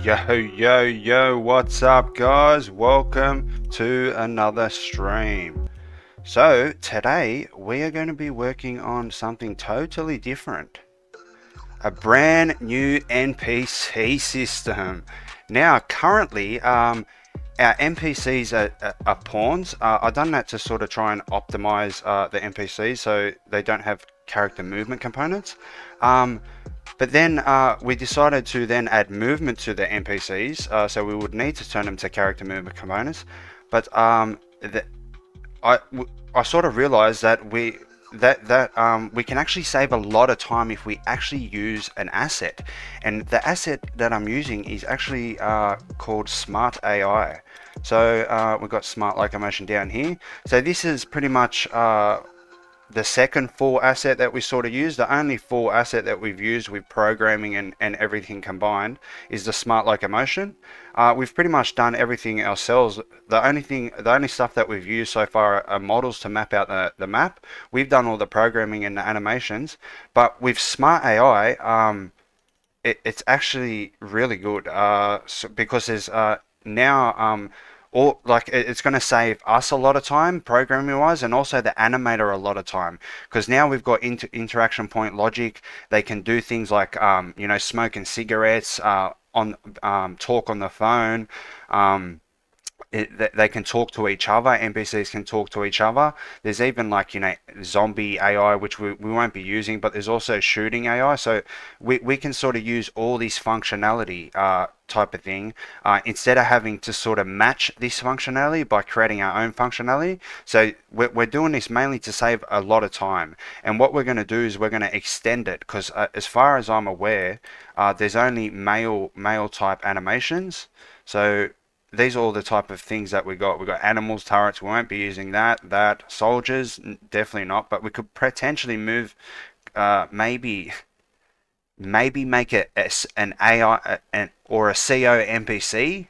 Yo, what's up, guys? Welcome to another stream. So, today we are going to be working on something totally different. A brand new NPC system. Now, currently, our NPCs are pawns. I've done that to sort of try and optimize the NPCs so they don't have character movement components. But then we decided to then add movement to the NPCs, so we would need to turn them to character movement components. But I sort of realized that we can actually save a lot of time if we actually use an asset, and the asset that I'm using is actually called Smart AI. So we've got Smart Locomotion down here. So this is pretty much the second full asset that we sort of use. The only full asset that we've used with programming and everything combined is the Smart Locomotion. We've pretty much done everything ourselves. The only stuff that we've used so far are models to map out the map. We've done all the programming and the animations, but with Smart AI, it's actually really good because there's now or like it's going to save us a lot of time programming wise, and also the animator a lot of time, because now we've got interaction point logic. They can do things like smoking cigarettes, talk on the phone. They can talk to each other. NPCs can talk to each other. There's even like zombie AI, which we won't be using, but there's also shooting AI. So we can sort of use all this functionality type of thing instead of having to sort of match this functionality by creating our own functionality. So we're doing this mainly to save a lot of time, and what we're going to do is we're going to extend it, because as far as I'm aware, there's only male type animations. So these are all the type of things that we got. We've got animals, turrets. We won't be using that. Soldiers, definitely not. But we could potentially move, maybe make it an AI or a CO NPC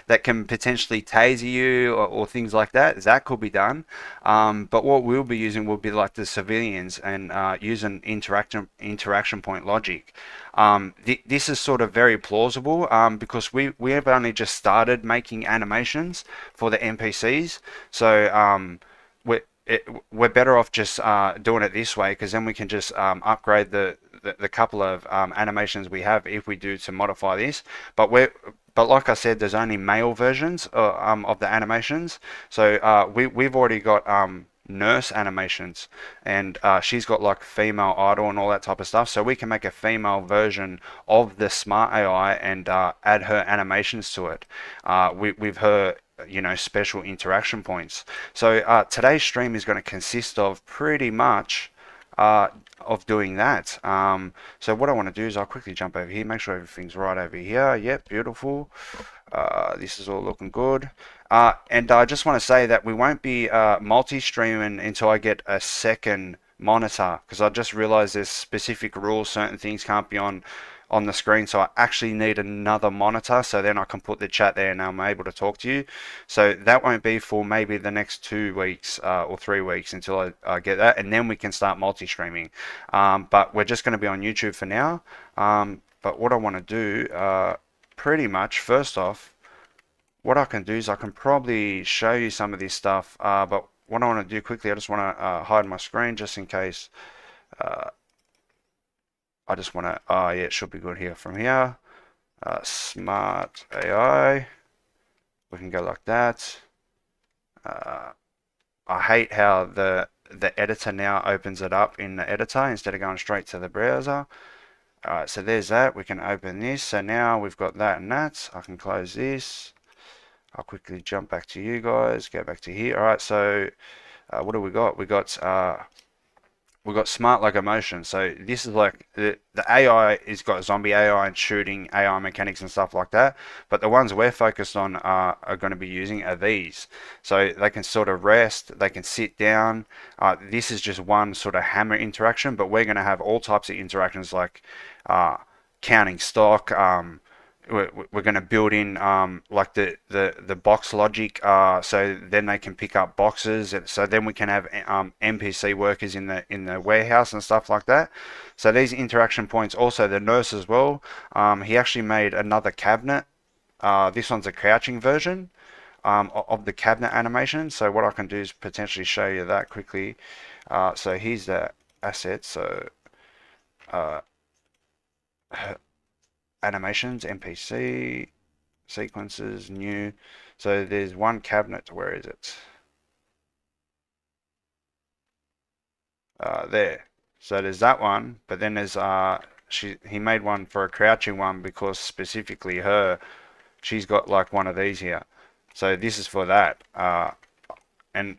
that can potentially taser you or things like that. That could be done. But what we'll be using will be like the civilians and using interaction point logic. This is sort of very plausible because we have only just started making animations for the NPCs. So we're better off just doing it this way, because then we can just upgrade the couple of animations we have if we do to modify this. But like I said, there's only male versions of the animations. So we've already got nurse animations, and she's got like female idol and all that type of stuff. So we can make a female version of the Smart AI and add her animations to it with her special interaction points. So today's stream is going to consist of pretty much of doing that. So what I want to do is I'll quickly jump over here, make sure everything's right over here. Yep, beautiful. This is all looking good. And I just want to say that we won't be multi-streaming until I get a second monitor, because I just realized there's specific rules. Certain things can't be on the screen, so I actually need another monitor, so then I can put the chat there and I'm able to talk to you. So that won't be for maybe the next 2 weeks or 3 weeks until I get that, and then we can start multi-streaming. But we're just going to be on YouTube for now. But what I want to do, pretty much, first off, what I can do is I can probably show you some of this stuff, but what I want to do quickly, I just want to hide my screen just in case. I just want to, yeah, it should be good here from here. Smart AI. We can go like that. I hate how the editor now opens it up in the editor instead of going straight to the browser. Alright, so there's that. We can open this. So now we've got that and that. I can close this. I'll quickly jump back to you guys. Go back to here. Alright, so what do we got? We've got Smart Locomotion. So this is like the AI is got zombie AI and shooting AI mechanics and stuff like that. But the ones we're focused on are going to be using are these. So they can sort of rest, they can sit down. This is just one sort of hammer interaction, but we're going to have all types of interactions like counting stock. We're going to build in like the box logic, so then they can pick up boxes. So then we can have NPC workers in the warehouse and stuff like that. So these interaction points, also the nurse as well. He actually made another cabinet This one's a crouching version of the cabinet animation. So what I can do is potentially show you that quickly. So here's the asset. So animations, NPC, sequences, new. So there's one cabinet. Where is it? There. So there's that one, but then there's he made one for a crouching one because specifically she's got like one of these here. So this is for that. And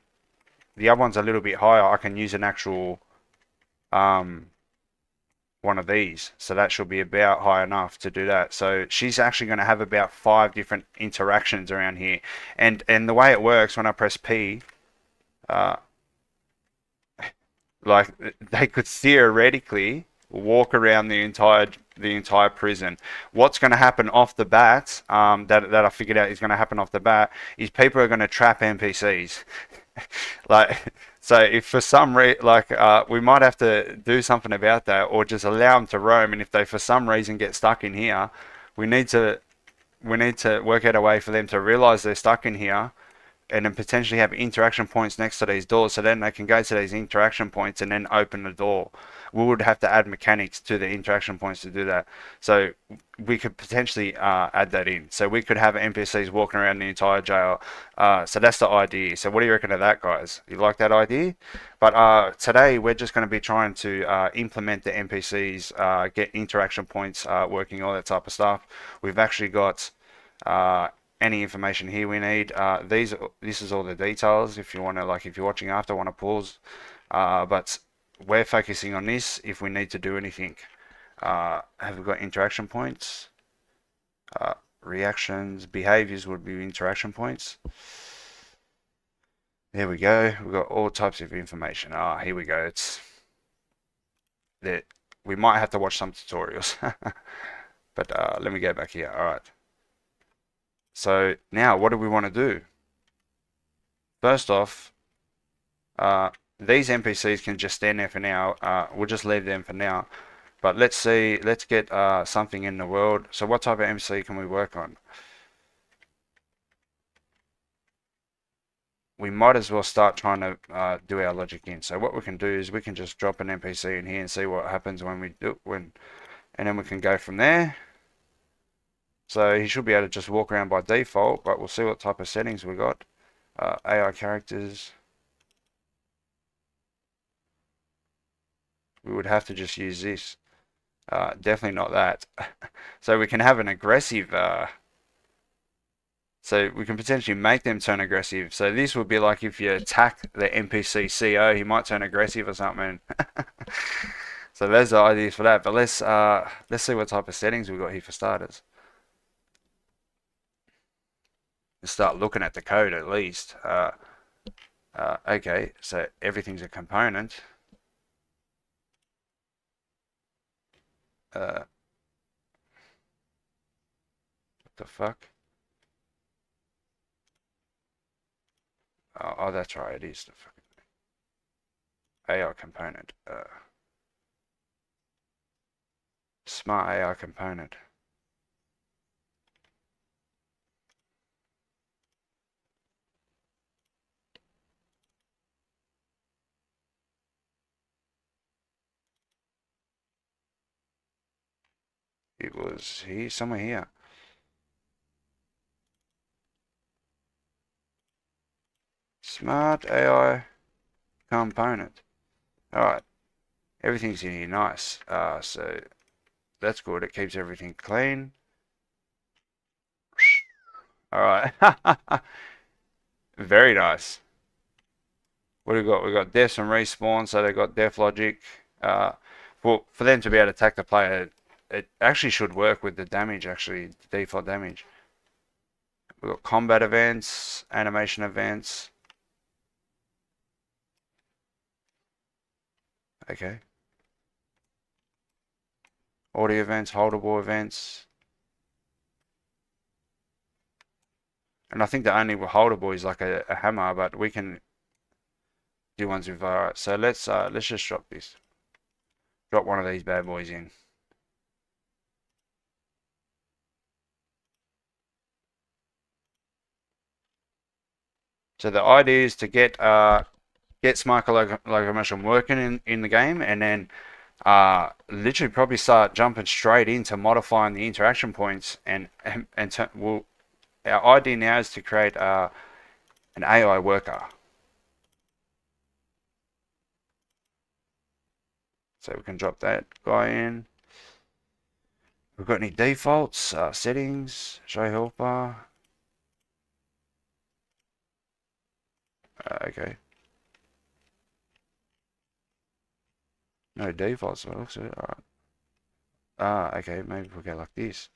the other one's a little bit higher. I can use an actual one of these. So that should be about high enough to do that. So she's actually going to have about 5 different interactions around here. And the way it works when I press P, like they could theoretically walk around the entire prison. What's going to happen off the bat, that I figured out is going to happen off the bat, is people are going to trap NPCs. Like, so if for some reason, like, we might have to do something about that, or just allow them to roam. And if they for some reason get stuck in here, we need to work out a way for them to realize they're stuck in here, and then potentially have interaction points next to these doors, so then they can go to these interaction points and then open the door. We would have to add mechanics to the interaction points to do that. So we could potentially add that in. So we could have NPCs walking around the entire jail. So that's the idea. So what do you reckon of that, guys? You like that idea? But today we're just going to be trying to implement the NPCs, get interaction points working, all that type of stuff. We've actually got any information here we need. This is all the details. If you want to, like, if you're watching after, want to pause. But we're focusing on this if we need to do anything. Have we got interaction points? Reactions, behaviors would be interaction points. There we go. We've got all types of information. Here we go. It's that we might have to watch some tutorials. But let me go back here. All right. So now what do we want to do? First off, these NPCs can just stand there for now. We'll just leave them for now. But let's get something in the world. So what type of NPC can we work on? We might as well start trying to do our logic in. So what we can do is we can just drop an NPC in here and see what happens when we do and then we can go from there. So he should be able to just walk around by default, but we'll see what type of settings we got. AI characters. We would have to just use this. Definitely not that. So we can have an aggressive, so we can potentially make them turn aggressive. So this would be like if you attack the NPC CO, he might turn aggressive or something. So there's the ideas for that. But let's see what type of settings we got here for starters. Let's start looking at the code at least. Okay, so everything's a component. What the fuck? Oh, that's right, it is the fucking AI component. Smart AI component. It was here, somewhere here. Smart AI component. Alright. Everything's in here nice. So that's good. It keeps everything clean. Alright. Very nice. What do we got? We got deaths and respawn, so they got death logic. For them to be able to attack the player, it actually should work with the damage, actually, the default damage. We've got combat events, animation events. Okay. Audio events, holdable events. And I think the only holdable is like a hammer, but we can do ones with alright. So let's just drop this. Drop one of these bad boys in. So the idea is to get smart locomotion working in the game, and then literally probably start jumping straight into modifying the interaction points, our idea now is to create an AI worker. So we can drop that guy in. We've got any defaults, settings, show helper. Okay. No defaults, so it looks good. Alright. Okay, maybe we'll go like this.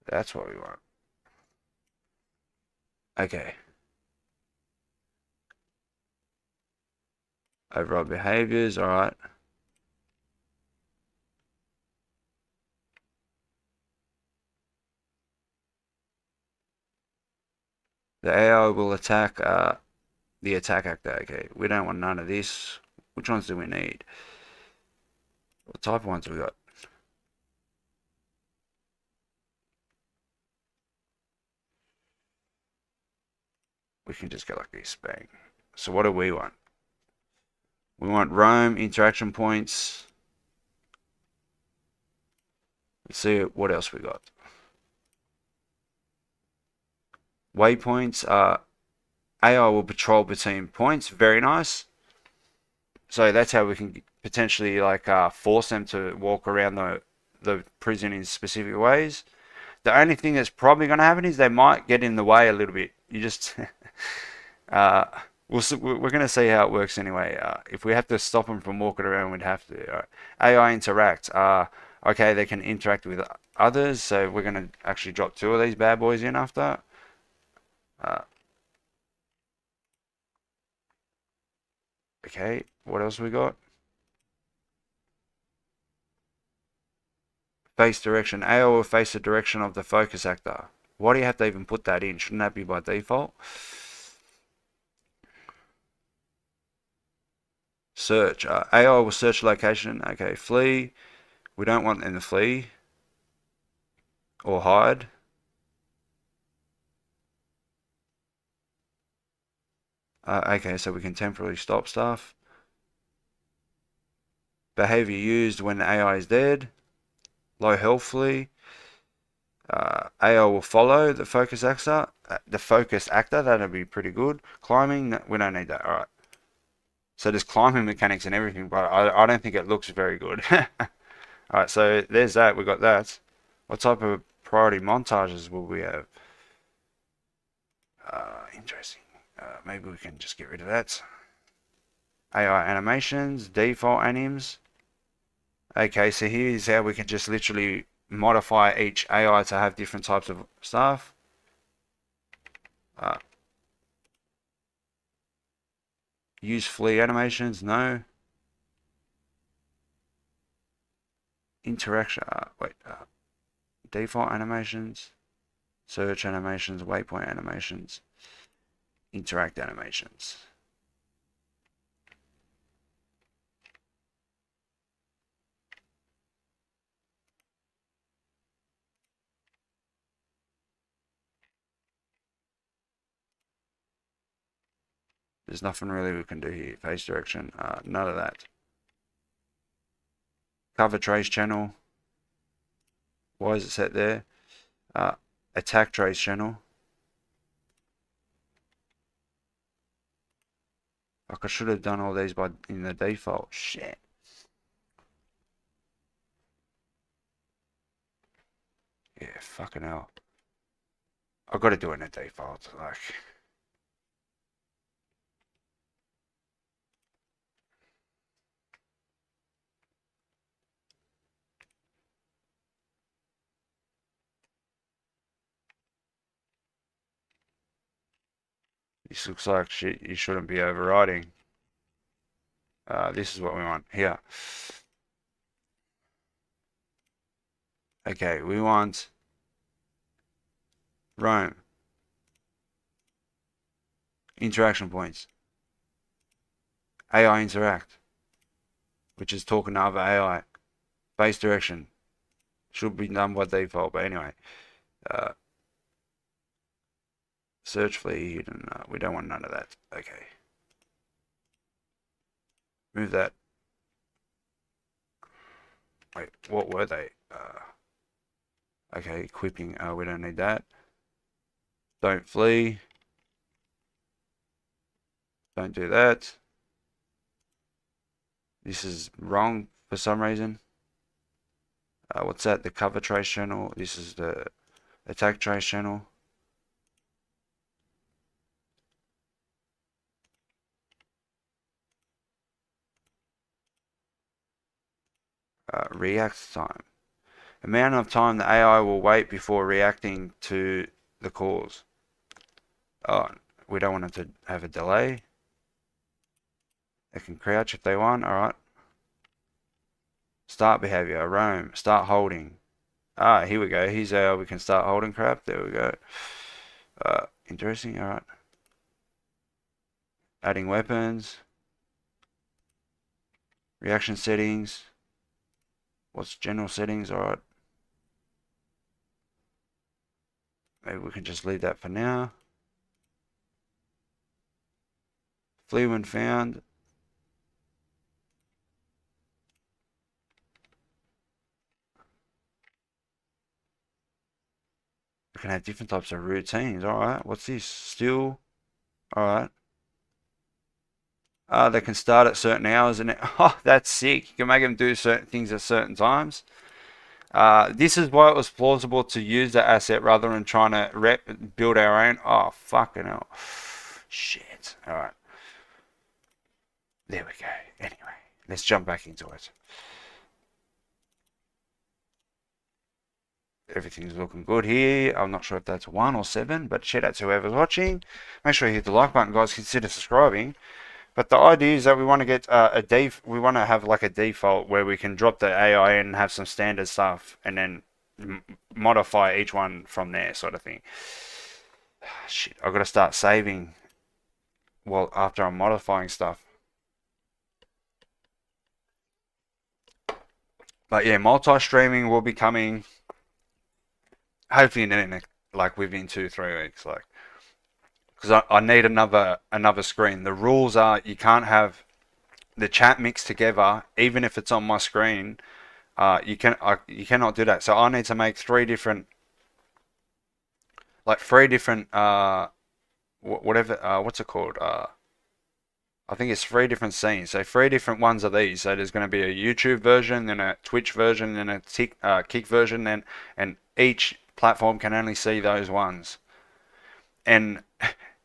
That's what we want. Okay. Overall behaviors, alright. The AI will attack the attack actor. Okay, we don't want none of this. Which ones do we need? What type of ones we got? We can just go like this, bang. So what do we want? We want roam, interaction points. Let's see what else we got. Waypoints. AI will patrol between points. Very nice. So that's how we can potentially like force them to walk around the prison in specific ways. The only thing that's probably going to happen is they might get in the way a little bit. You just we're going to see how it works anyway. If we have to stop them from walking around, we'd have to. AI interact. Okay, they can interact with others, so we're going to actually drop 2 of these bad boys in after. Okay, what else we got? Face direction. AI will face the direction of the focus actor. Why do you have to even put that in? Shouldn't that be by default? Search. AI will search location. Okay, flee. We don't want them to flee or hide. Okay, so we can temporarily stop stuff. Behavior used when AI is dead. Low health flee. AI will follow the focus actor. That'd be pretty good. Climbing. We don't need that. All right. So there's climbing mechanics and everything, but I don't think it looks very good. Alright, so there's that. We got that. What type of priority montages will we have? Interesting. Maybe we can just get rid of that. AI animations, default animes. Okay, so here's how we can just literally modify each AI to have different types of stuff. Use flee animations, no. Interaction, default animations, search animations, waypoint animations, interact animations. There's nothing really we can do here. Face direction, none of that. Cover trace channel. Why is it set there? Attack trace channel. Like I should have done all these in the default. Shit. Yeah, fucking hell. I've got to do it in a default. Like. This looks like shit you shouldn't be overriding. This is what we want here. Okay, we want roam. Interaction points. AI interact, which is talking to other AI. Face direction. Should be done by default, but anyway. Search flee hidden. We don't want none of that. Okay. Move that. Wait, what were they? Okay, equipping. We don't need that. Don't flee. Don't do that. This is wrong for some reason. What's that? The cover trace channel. This is the attack trace channel. React time. Amount of time the AI will wait before reacting to the calls. Oh, we don't want it to have a delay. They can crouch if they want. Alright. Start behavior. Roam. Start holding. Ah, here we go. Here's how we can start holding crap. There we go. Interesting. Alright. Adding weapons. Reaction settings. What's general settings? Alright. Maybe we can just leave that for now. Flee when found. We can have different types of routines. Alright. What's this? Still. Alright. They can start at certain hours and oh, that's sick. You can make them do certain things at certain times. This is why it was plausible to use the asset rather than trying to build our own. Oh, fucking hell. Shit. Alright. There we go. Anyway, let's jump back into it. Everything's looking good here. I'm not sure if that's 1 or 7, but shout out to whoever's watching. Make sure you hit the like button, guys. Consider subscribing. But the idea is that we want to get we want to have like a default where we can drop the AI in and have some standard stuff and then modify each one from there, sort of thing. Shit, I've got to start saving well after I'm modifying stuff. But yeah, multi-streaming will be coming hopefully in like within 2-3 weeks, like. Because I need another screen. The rules are you can't have the chat mixed together, even if it's on my screen. You cannot do that. So I need to make three different whatever what's it called? I think it's 3 different scenes. So 3 different ones of these. So there's going to be a YouTube version, then a Twitch version, then a Kick version, and each platform can only see those ones. And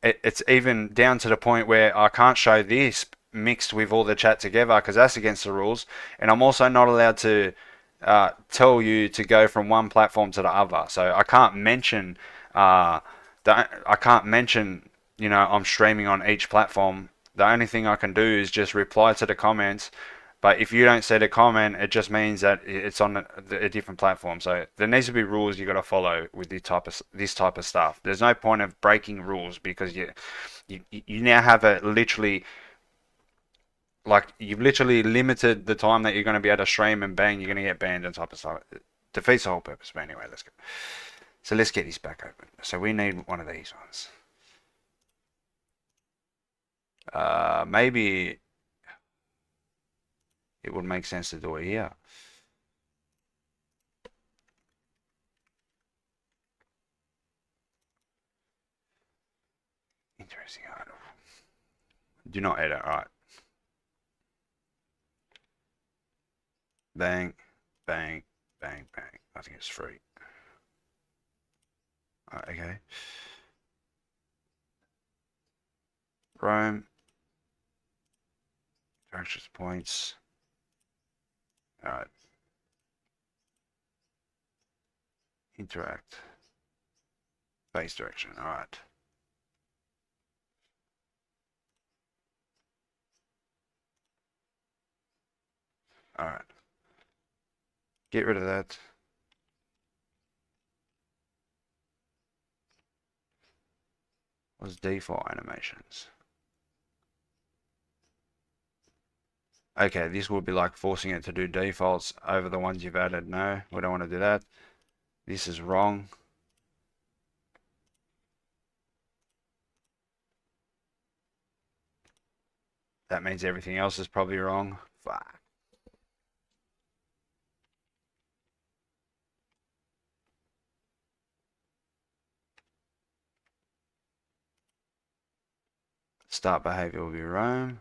it's even down to the point where I can't show this mixed with all the chat together because that's against the rules. And I'm also not allowed to tell you to go from one platform to the other. So I can't mention you know, I'm streaming on each platform. The only thing I can do is just reply to the comments. But if you don't see the comment, it just means that it's on a different platform. So there needs to be rules you got to follow with this type of stuff. There's no point of breaking rules because you now have you've literally limited the time that you're going to be able to stream, and bang, you're going to get banned and type of stuff. It defeats the whole purpose. But anyway, let's go. So let's get this back open. So we need one of these ones. Maybe it would make sense to do it here. Interesting. Do not edit. Alright. Bang, bang, bang, bang. I think it's free. Alright, okay. Roam. Directions points. Alright. Interact. Face direction. Alright. Alright. Get rid of that. What's default animations? Okay, this will be like forcing it to do defaults over the ones you've added. No, we don't want to do that. This is wrong. That means everything else is probably wrong. Fuck. Start behavior will be Rome.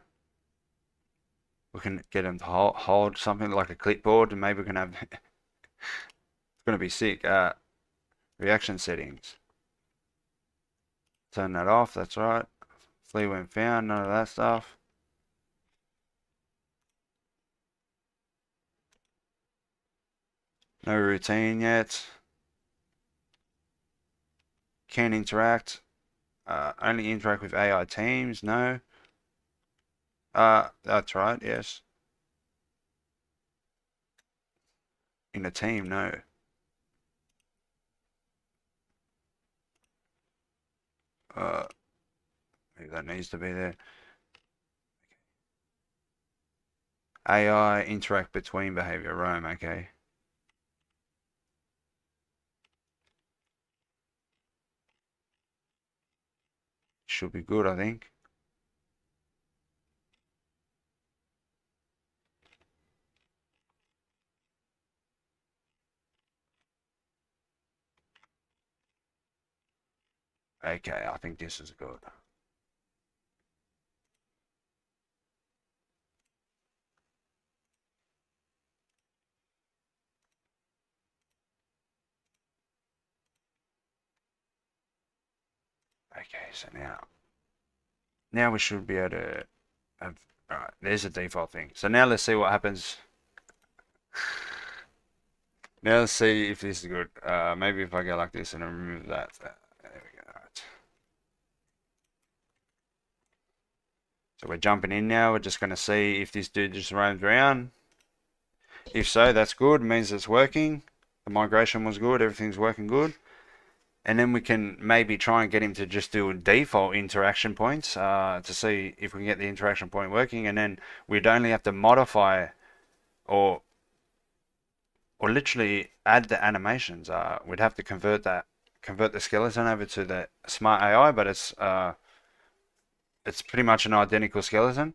We can get them to hold something like a clipboard, and maybe we can have. It's gonna be sick. Reaction settings. Turn that off. That's right. Flee when found. None of that stuff. No routine yet. Can interact. Only interact with AI teams. No. That's right. Yes. In a team. No. Maybe that needs to be there. AI interact between behavior. Rome. Okay. Should be good, I think. Okay, I think this is good. Okay, so now we should be able to have, alright, there's the default thing. So now let's see what happens. Now let's see if this is good. Maybe if I go like this and I remove that. There we go. Alright. So we're jumping in now. We're just going to see if this dude just roams around. If so, that's good. It means it's working. The migration was good. Everything's working good. And then we can maybe try and get him to just do default interaction points to see if we can get the interaction point working. And then we'd only have to modify or literally add the animations. We'd have to convert the skeleton over to the smart AI, but it's pretty much an identical skeleton.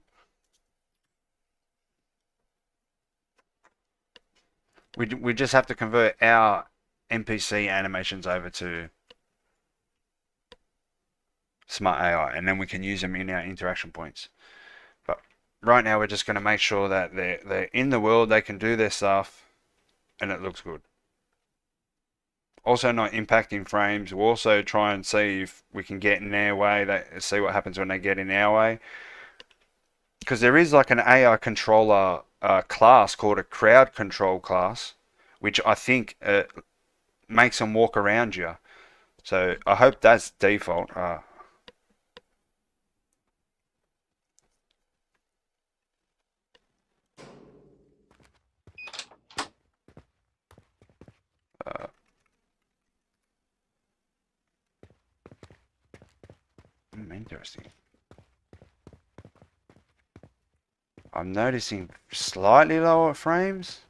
We just have to convert our NPC animations over to smart AI, and then we can use them in our interaction points. But right now we're just going to make sure that they're in the world, they can do their stuff, and it looks good. Also not impacting frames. We'll also try and see if we can get in their way, see what happens when they get in our way. Because there is like an AI controller class called a crowd control class, which I think makes them walk around you. So I hope that's default. Interesting. I'm noticing slightly lower frames.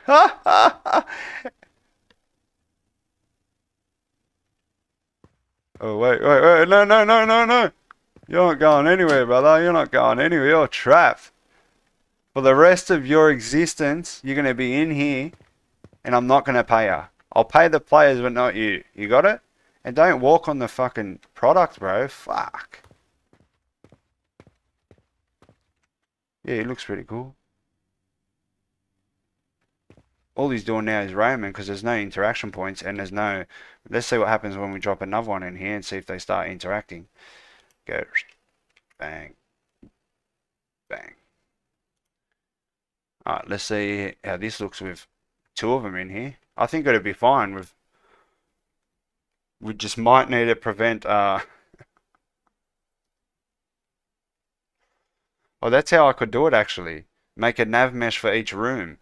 Oh, wait. No. You're not going anywhere, brother. You're not going anywhere. You're trapped. For the rest of your existence, you're going to be in here, and I'm not going to pay you. I'll pay the players, but not you. You got it? And don't walk on the fucking product, bro. Fuck. Yeah, he looks pretty cool. All he's doing now is roaming because there's no interaction points and there's no... Let's see what happens when we drop another one in here and see if they start interacting. Go. Bang. Bang. Alright, let's see how this looks with two of them in here. I think it'll be fine with... We just might need to prevent... Oh, that's how I could do it actually. Make a nav mesh for each room.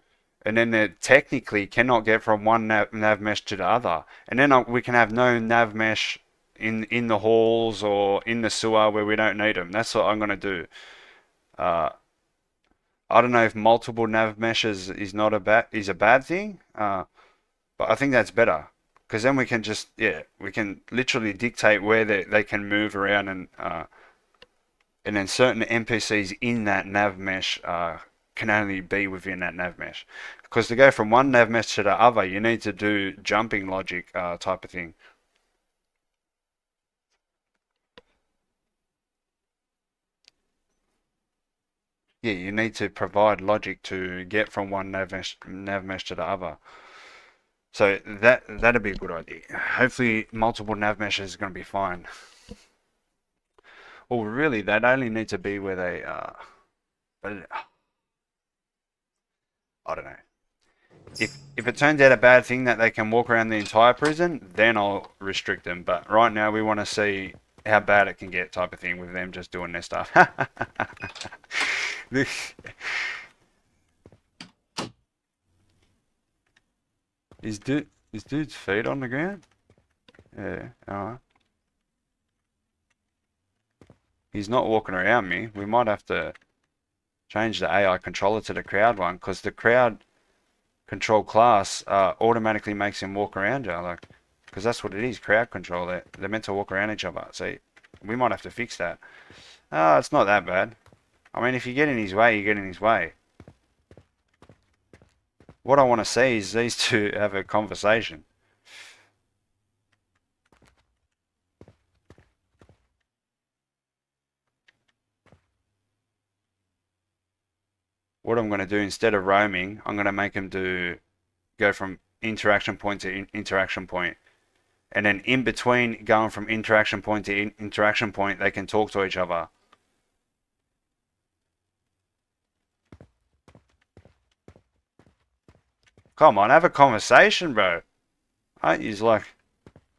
And then it technically cannot get from one nav mesh to the other. And then we can have no nav mesh in the halls or in the sewer where we don't need them. That's what I'm going to do. I don't know if multiple nav meshes is a bad thing, but I think that's better. because then we can just, yeah, we can literally dictate where they can move around, and then certain NPCs in that nav mesh can only be within that nav mesh. Because to go from one nav mesh to the other, you need to do jumping logic type of thing. Yeah, you need to provide logic to get from one nav mesh to the other. So that'd be a good idea. Hopefully, multiple nav meshes is going to be fine. Well, really, they'd only need to be where they but I don't know. If it turns out a bad thing that they can walk around the entire prison, then I'll restrict them. But right now, we want to see how bad it can get, type of thing, with them just doing their stuff. Is dude's feet on the ground? Yeah, alright. He's not walking around me. We might have to change the AI controller to the crowd one, because the crowd control class automatically makes him walk around you, like, because that's what it is, crowd control. They're meant to walk around each other. So we might have to fix that. It's not that bad. I mean, if you get in his way, you get in his way. What I want to see is these two have a conversation. What I'm going to do, instead of roaming, I'm going to make him go from interaction point to interaction point. And then in between going from interaction point to interaction point, they can talk to each other. Come on, have a conversation, bro. Aren't you like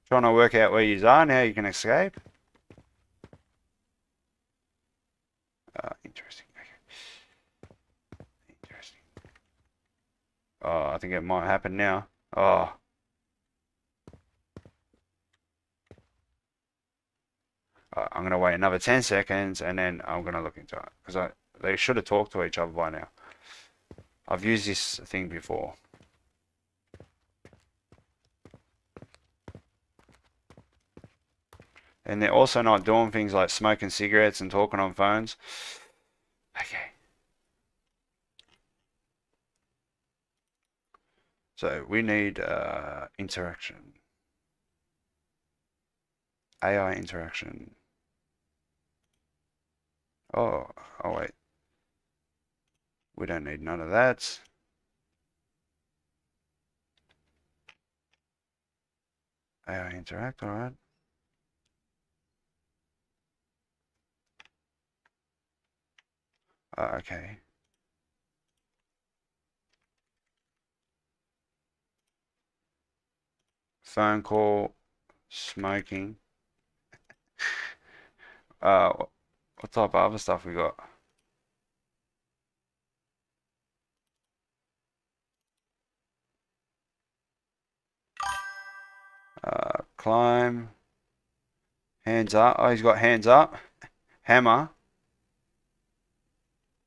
trying to work out where you are and how you can escape? Interesting. Okay. Interesting. Oh, I think it might happen now. Oh. I'm going to wait another 10 seconds and then I'm going to look into it. Because they should have talked to each other by now. I've used this thing before. And they're also not doing things like smoking cigarettes and talking on phones. Okay. So we need interaction. AI interaction. Oh, oh wait. We don't need none of that. AI interact, alright. Okay. Phone call, smoking. What type of other stuff we got? Climb. Hands up. Oh, he's got hands up. Hammer.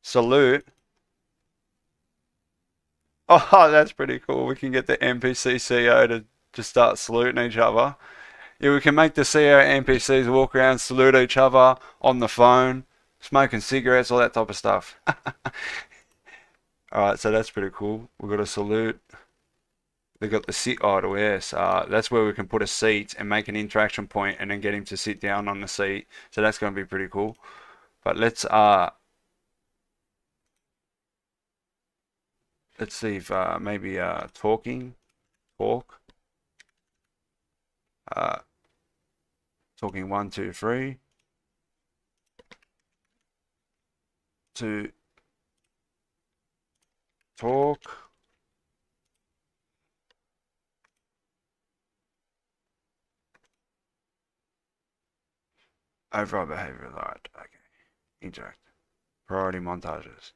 Salute. Oh, that's pretty cool. We can get the NPC CEO to just start saluting each other. Yeah, we can make the CEO NPCs walk around, salute each other on the phone, smoking cigarettes, all that type of stuff. Alright, so that's pretty cool. We've got a salute. They've got the sit idle, yes. That's where we can put a seat and make an interaction point and then get him to sit down on the seat. So that's going to be pretty cool. But let's see if maybe talk, uh, talking 1, 2, 3, to talk. Overall behavior, right? Okay. Interact. Priority montages.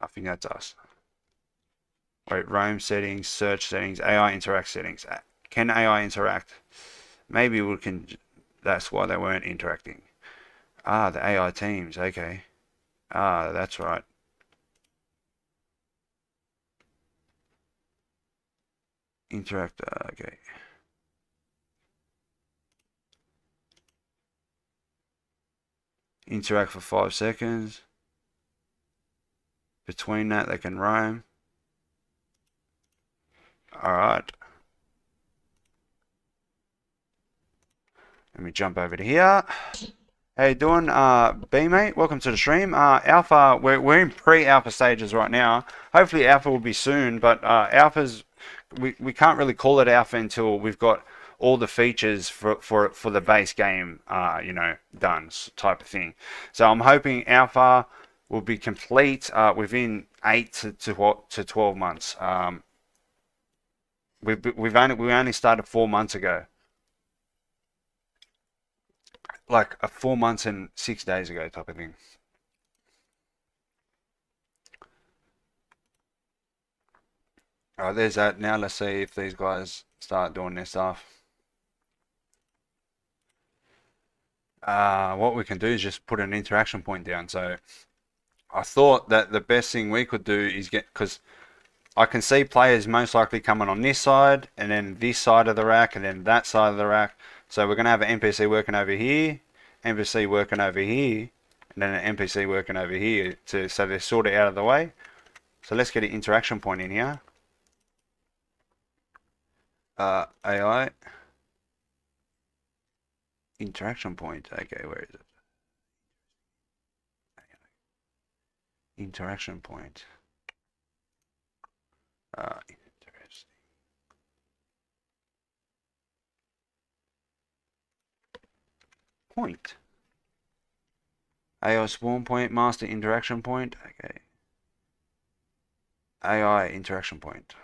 think that's us. Wait, Roam settings, search settings, AI interact settings. Can AI interact? Maybe we can. That's why they weren't interacting. Ah, the AI teams. Okay. Ah, that's right. Interact. Okay. Interact for 5 seconds. Between that, they can roam. Alright. Let me jump over to here. How you doing, B mate? Welcome to the stream. Alpha, we're in pre-alpha stages right now. Hopefully alpha will be soon, but alpha's we can't really call it alpha until we've got all the features for the base game, you know, done type of thing. So I'm hoping alpha will be complete within 8 to 12 months. We only started 4 months ago. Like 4 months and 6 days ago type of thing. Alright, there's that. Now let's see if these guys start doing their stuff. What we can do is just put an interaction point down. So I thought that the best thing we could do is because I can see players most likely coming on this side, and then this side of the rack, and then that side of the rack. So we're going to have an NPC working over here, NPC working over here, and then an NPC working over here, so they're sort of out of the way. So let's get an interaction point in here. AI. Interaction point. Okay, where is it? Interaction point. Interesting. Point. AI spawn point, master interaction point. Okay. AI interaction point.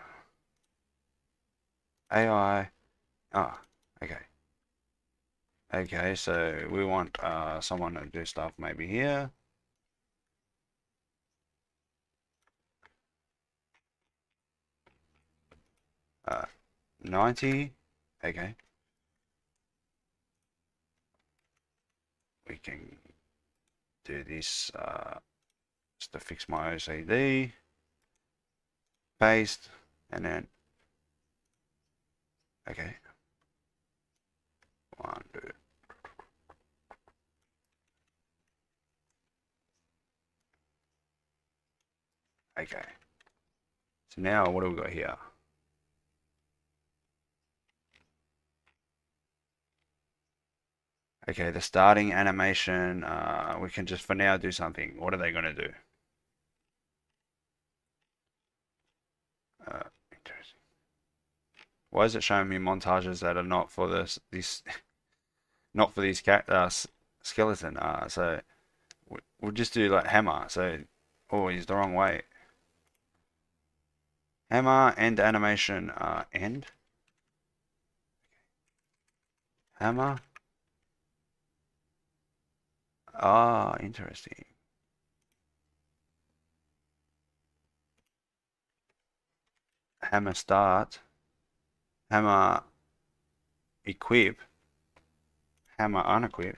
AI. Ah, okay. Okay, so we want someone to do stuff maybe here. Uh, 90. Okay. We can do this just to fix my OCD. Paste, and then okay. 1, 2. Okay. So now what do we got here? Okay, the starting animation, we can just for now do something. What are they going to do? Interesting. Why is it showing me montages that are not for this not for these skeleton? So we'll just do like hammer. So, oh, he's the wrong way. Hammer, end animation, end. Hammer. Ah, interesting. Hammer start. Hammer equip. Hammer unequip.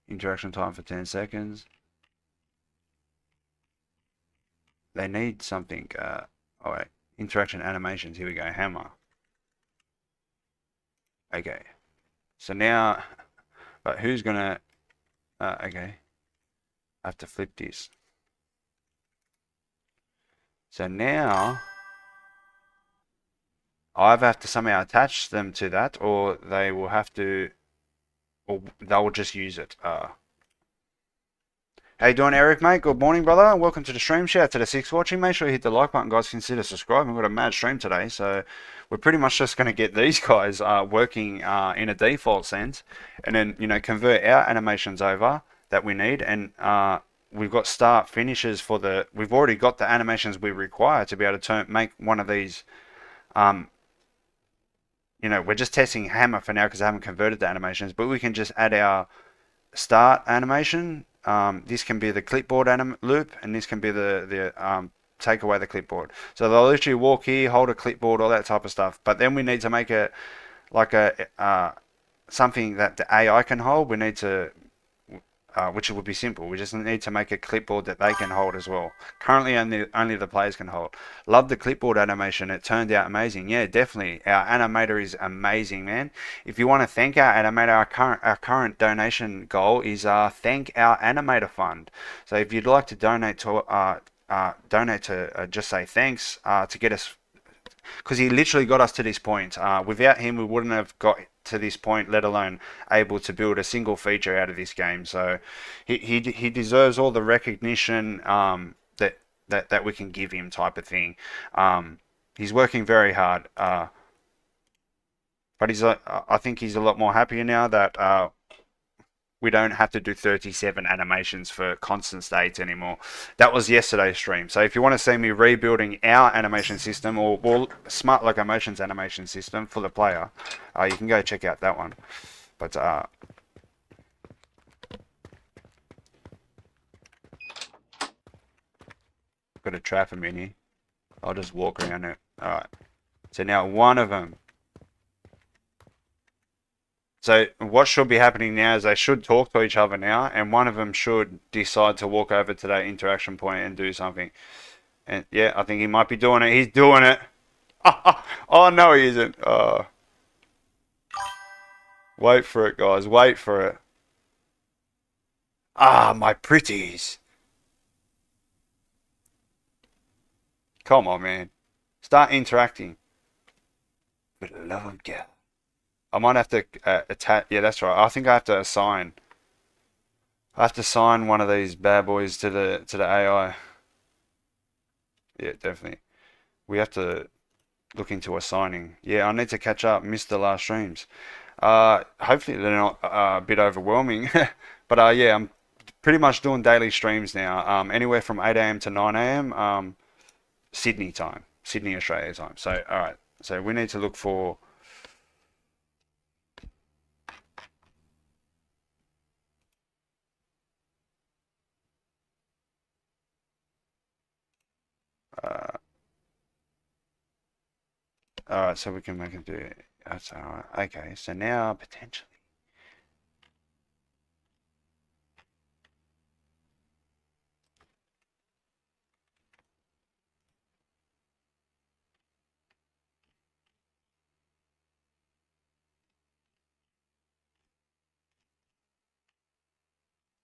Interaction time for 10 seconds. They need something. Oh wait, interaction animations. Here we go. Hammer. Okay. So now, but who's gonna? Okay. I have to flip this. So now, I have to somehow attach them to that, or they will have to, or they'll just use it. How you doing, Eric, mate? Good morning, brother. Welcome to the stream. Shout out to the 6 watching. Make sure you hit the like button, guys. Consider subscribing. We've got a mad stream today, so we're pretty much just going to get these guys working in a default sense, and then, you know, convert our animations over that we need, and we've got start finishes for the. We've already got the animations we require to be able to make one of these you know, we're just testing Hammer for now because I haven't converted the animations, but we can just add our start animation. This can be the clipboard loop, and this can be the take away the clipboard. So they'll literally walk here, hold a clipboard, all that type of stuff. But then we need to make it like a something that the AI can hold. We need to which would be simple. We just need to make a clipboard that they can hold as well. Currently, only the players can hold. Love the clipboard animation. It turned out amazing. Yeah, definitely. Our animator is amazing, man. If you want to thank our animator, our current donation goal is thank our animator fund. So if you'd like to donate to just say thanks to get us, because he literally got us to this point. Without him, we wouldn't have got to this point, let alone able to build a single feature out of this game. So he deserves all the recognition that we can give him, type of thing. He's working very hard, but I think he's a lot more happier now that we don't have to do 37 animations for constant states anymore. That was yesterday's stream. So if you want to see me rebuilding our animation system, or Smart Locomotion's animation system for the player, you can go check out that one. But got a trap him in here. I'll just walk around it. Alright. So now one of them. So what should be happening now is they should talk to each other now, and one of them should decide to walk over to that interaction point and do something. And yeah, I think he might be doing it. He's doing it. Oh no, he isn't. Wait for it, guys. Wait for it. Ah, my pretties. Come on, man. Start interacting. For the love of God. I might have to attach. Yeah, that's right. I think I have to assign. I have to assign one of these bad boys to the AI. Yeah, definitely. We have to look into assigning. Yeah, I need to catch up. Missed the last streams. Hopefully they're not a bit overwhelming. But yeah, I'm pretty much doing daily streams now. Anywhere from 8 a.m. to 9 a.m. Sydney time, Sydney, Australia time. So all right. So we need to look for. Alright, so we can make it do it. That's alright. Okay, so now potentially.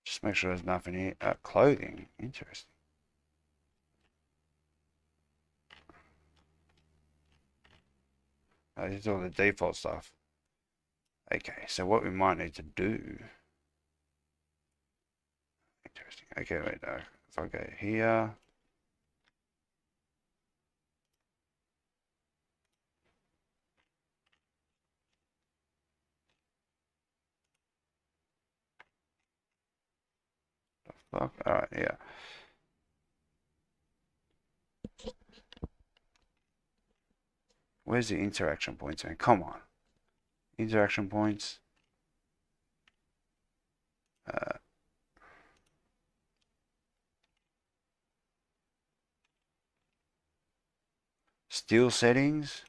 Just make sure there's nothing here. Clothing. Interesting. This is all the default stuff. Okay, so what we might need to do. Interesting. Okay, wait, if I go here. Fuck. Alright, yeah. Where's the interaction points, man? Come on. Interaction points. Steel settings.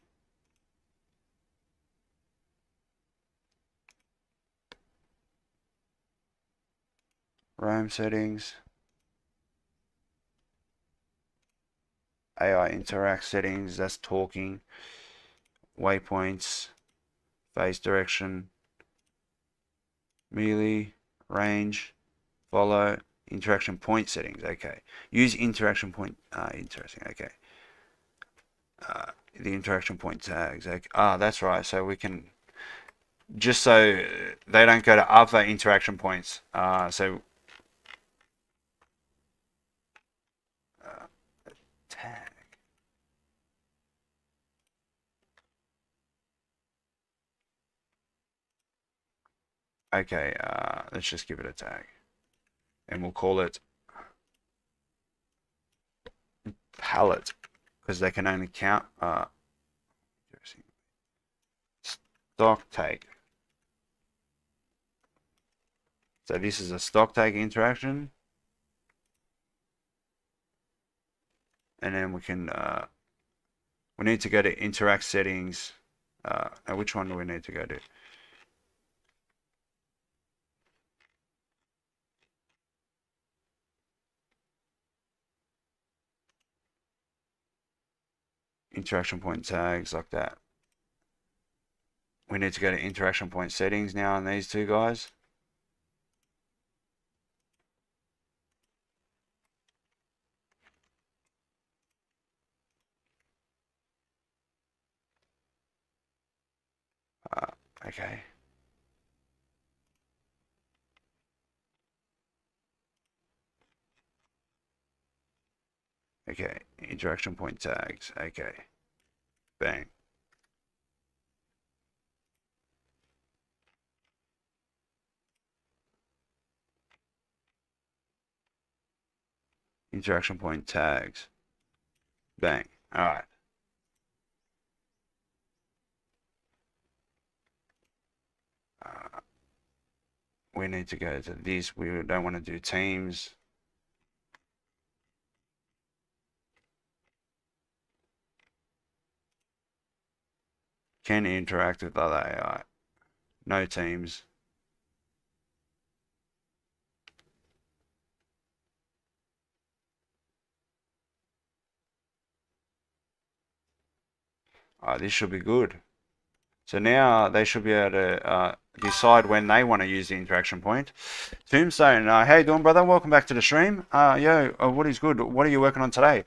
RAM settings. AI interact settings. That's talking. Waypoints. Phase direction. Melee. Range. Follow. Interaction point settings. Okay. Use interaction point. Interesting. Okay. The interaction point tags. Okay. That's right. So we can, just so they don't go to other interaction points. So tag. Okay. Let's just give it a tag, and we'll call it palette, because they can only count. stock take. So this is a stock take interaction. And then we can, we need to go to interact settings. Now which one do we need to go to? Interaction point tags, like that. We need to go to interaction point settings now on these two guys. Okay. Okay, interaction point tags. Okay. Bang. Interaction point tags. Bang. All right. We need to go to this. We don't want to do teams. Can interact with other AI. No teams. This should be good. So now they should be able to decide when they want to use the interaction point. Tombstone, how you doing, brother? Welcome back to the stream. What is good? What are you working on today?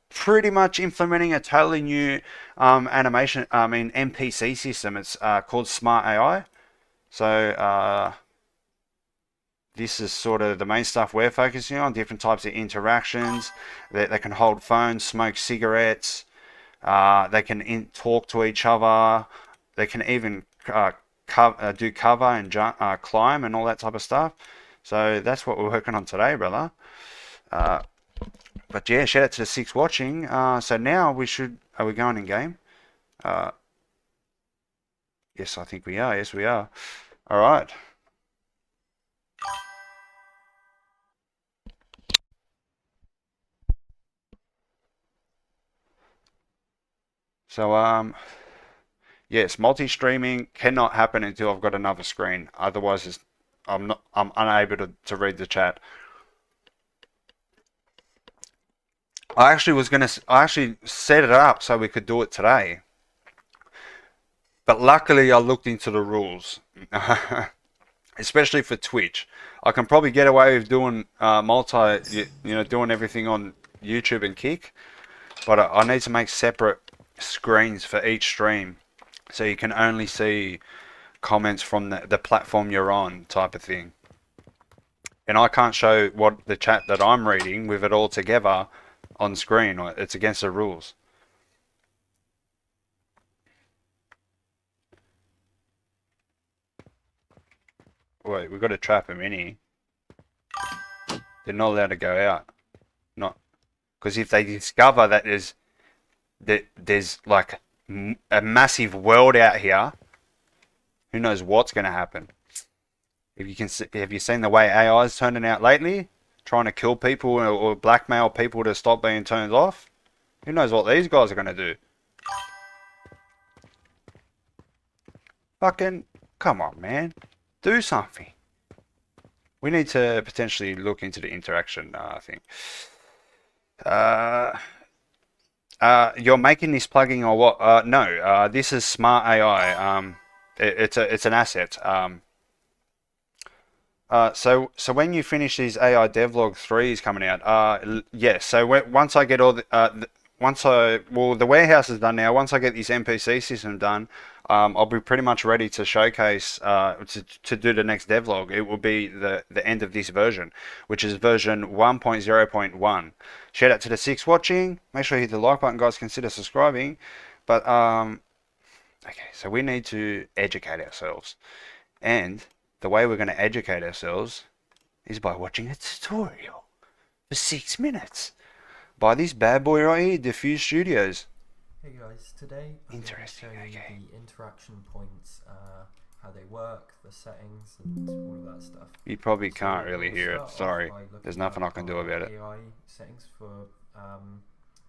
Pretty much implementing a totally new animation, NPC system. It's called Smart AI. So this is sort of the main stuff we're focusing on, different types of interactions. They can hold phones, smoke cigarettes. They can talk to each other. They can even do cover and climb and all that type of stuff. So that's what we're working on today, brother. But yeah, shout out to the 6 watching. So now we should. Are we going in game? Yes, I think we are. Yes, we are. All right. So yes, multi-streaming cannot happen until I've got another screen. Otherwise, I'm unable to read the chat. I actually set it up so we could do it today. But luckily I looked into the rules. Especially for Twitch. I can probably get away with doing doing everything on YouTube and Kick, but I need to make separate screens for each stream, so you can only see comments from the platform you're on, type of thing. And I can't show what the chat that I'm reading with it all together on screen. It's against the rules. Wait, we've got to trap him in here. They're not allowed to go out. Not because if they discover that there's like a massive world out here, who knows what's going to happen? Have you seen the way AI is turning out lately? Trying to kill people or blackmail people to stop being turned off? Who knows what these guys are going to do? Fucking, come on, man. Do something. We need to potentially look into the interaction, I think. You're making this plugin or what? No, this is Smart AI. It's an asset. So when you finish these AI devlog 3 is coming out. Yes. So once I get all the the warehouse is done now. Once I get this NPC system done, I'll be pretty much ready to showcase to do the next devlog. It will be the end of this version, which is version 1.0.1. Shout out to the 6 watching. Make sure you hit the like button, guys. Consider subscribing. But okay, so we need to educate ourselves, and the way we're going to educate ourselves is by watching a tutorial for 6 minutes by this bad boy right here, Diffuse Studios. Hey guys, today I'm going to show you the interaction points, how they work, the settings, and all of that stuff. You probably So can't really we'll hear it. start off Sorry. by There's looking nothing at I can do our about it. AI settings for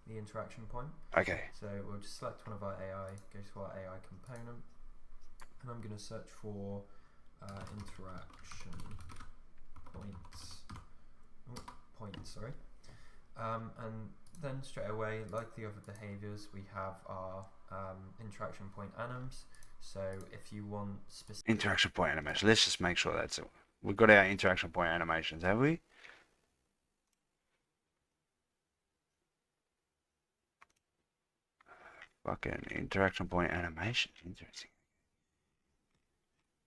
the interaction point. Okay. So we'll just select one of our AI, go to our AI component, and I'm going to search for interaction points. Sorry. And then straight away, like the other behaviors, we have our interaction point anims. So if you want specific Interaction point animation. Let's just make sure that's it. We've got our interaction point animations, have we? Fucking interaction point animations. Interesting.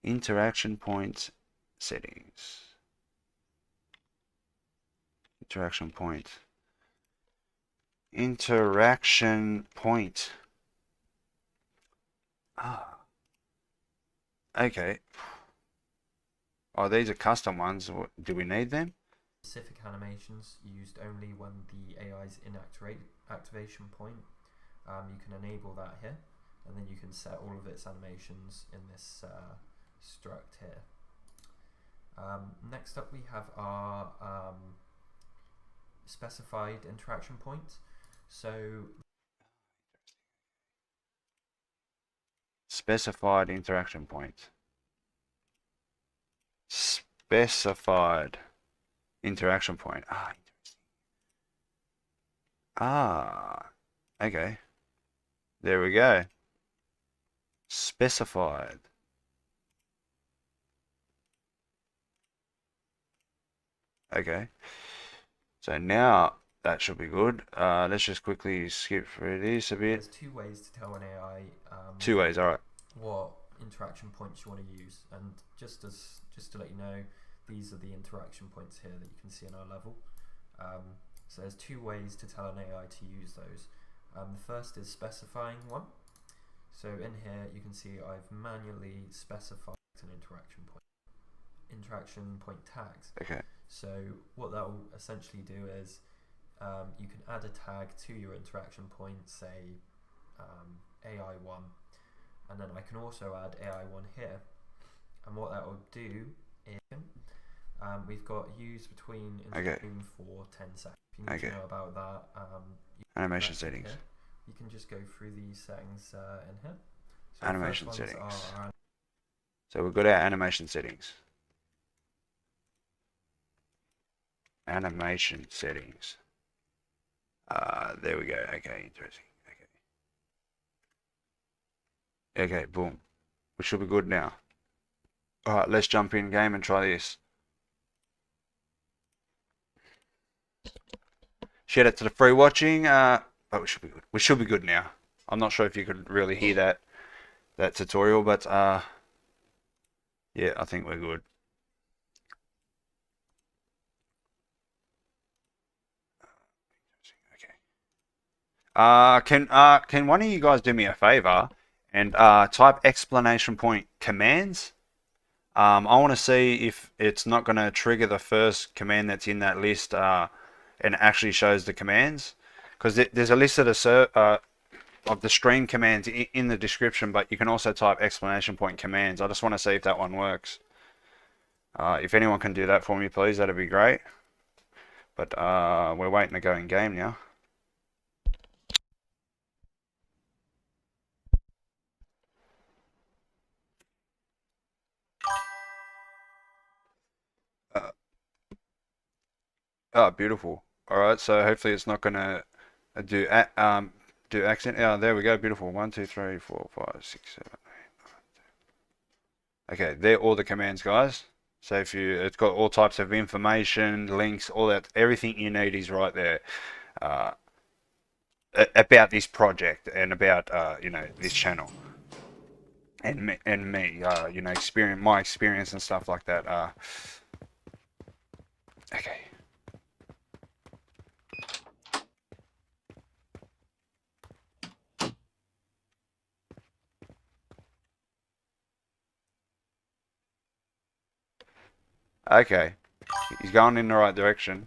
Interaction point settings. Interaction point. Interaction point. Ah. Okay. Oh, these are custom ones. Do we need them? specific animations used only when the AI's in activation point. You can enable that here, and then you can set all of its animations in this struct here. Next up we have our specified interaction point. So Specified interaction point. Specified interaction point. Ah, interesting. Ah, okay. There we go. Specified. Okay. So now that should be good. Let's just quickly skip through this a bit. there's two ways to tell an AI Two ways, all right. what interaction points you want to use, and just to let you know, these are the interaction points here that you can see in our level. So there's two ways to tell an AI to use those. The first is specifying one. So in here you can see I've manually specified an interaction point tags. Okay. So what that will essentially do is you can add a tag to your interaction point, say AI1, and then I can also add AI1 here. And what that will do is we've got use between interaction for 10 seconds. If you need to know about that, animation settings. Here. You can just go through these settings in here. So animation settings. So we've got our animation settings. Animation settings. There we go. Okay, interesting. Okay, boom. We should be good now. Alright, let's jump in game and try this. Shout out to the free watching. But we should be good. We should be good now. I'm not sure if you could really hear that tutorial, but yeah, I think we're good. Can one of you guys do me a favor and type exclamation point commands? I want to see if it's not going to trigger the first command that's in that list and actually shows the commands, because there's a list of the stream commands in the description, but you can also type exclamation point commands. I just want to see if that one works. If anyone can do that for me, please, that'd be great. But we're waiting to go in game now. Oh, beautiful. All right, so hopefully it's not gonna do accent. Oh, there we go. Beautiful. 1, 2, 3, 4, 5, 6, 7, 8, 9, 10. Okay, they're all the commands, guys. So it's got all types of information, links, all that, everything you need is right there about this project and about this channel and me my experience and stuff like that. Okay. Okay, he's going in the right direction.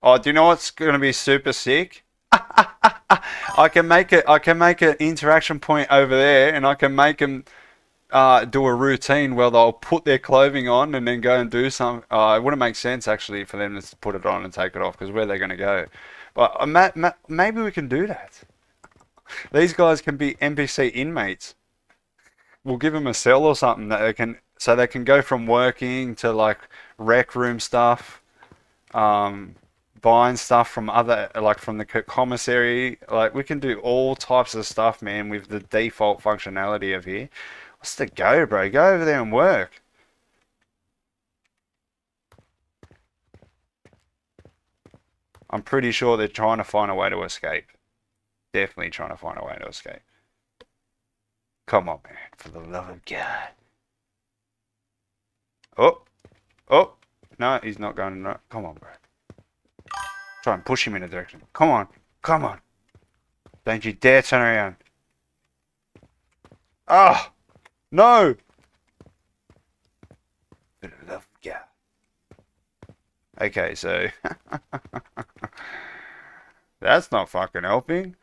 Oh, do you know what's going to be super sick? I can make it. I can make an interaction point over there, and I can make them do a routine where they'll put their clothing on and then go and do some. It wouldn't make sense actually for them to put it on and take it off because where they're going to go. But maybe we can do that. These guys can be NPC inmates. We'll give them a cell or something that they can, so they can go from working to like rec room stuff, um, buying stuff from other, like from the commissary. Like we can do all types of stuff, man, with the default functionality of here. What's the go, bro? Go over there and work. I'm pretty sure they're trying to find a way to escape. Definitely trying to find a way to escape. Come on, man. For the love of God. Oh, oh. No, he's not going to. Come on, bro. Try and push him in a direction. Come on. Come on. Don't you dare turn around. Ah! Oh, no! For the love of God. Okay, so. That's not fucking helping.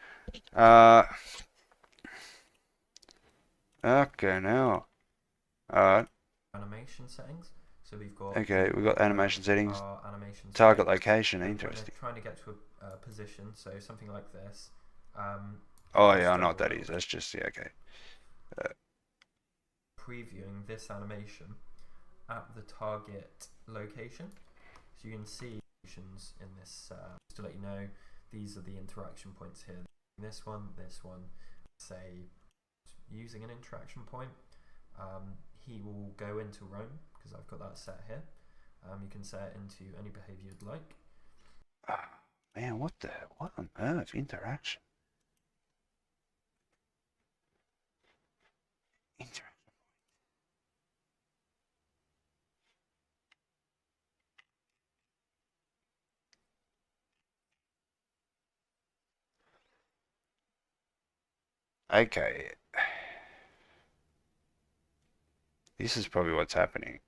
Okay, now. Alright. Animation settings. So we've got. Okay, we've got animation settings. Animation Target settings. location, interesting. They're trying to get to a position, so something like this. Oh yeah, I know what that is. That's just, yeah, okay. Previewing this animation at the target location. So you can see in this, just to let you know, these are the interaction points here. This one, say, using an interaction point, he will go into roam, because I've got that set here. You can set it into any behavior you'd like. Man, what on earth? Interaction. Okay. This is probably what's happening.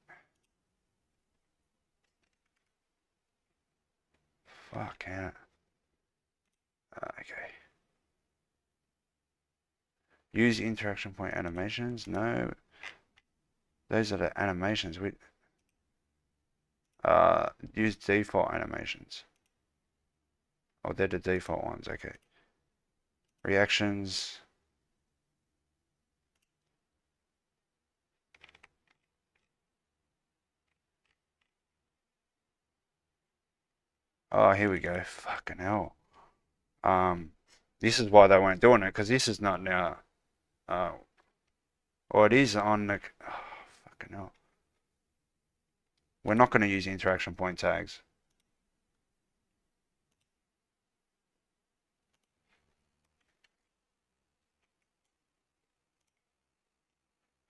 Fuck out. Okay. Use interaction point animations? No. Those are the animations. Use default animations. Oh, they're the default ones. Okay. Reactions. Oh, here we go. Fucking hell. This is why they weren't doing it, because this is not now. Or it is on the. Oh, fucking hell. We're not going to use interaction point tags.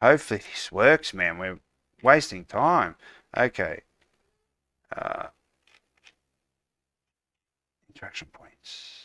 Hopefully this works, man. We're wasting time. Okay. Interaction points.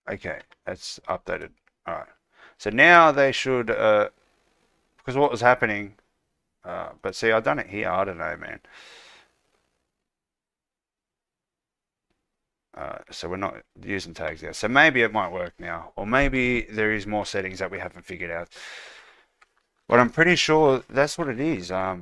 Okay, that's updated. All right. So now they should, because what was happening, but see, I've done it here. I don't know, man. So we're not using tags yet. So maybe it might work now, or maybe there is more settings that we haven't figured out. But I'm pretty sure that's what it is. But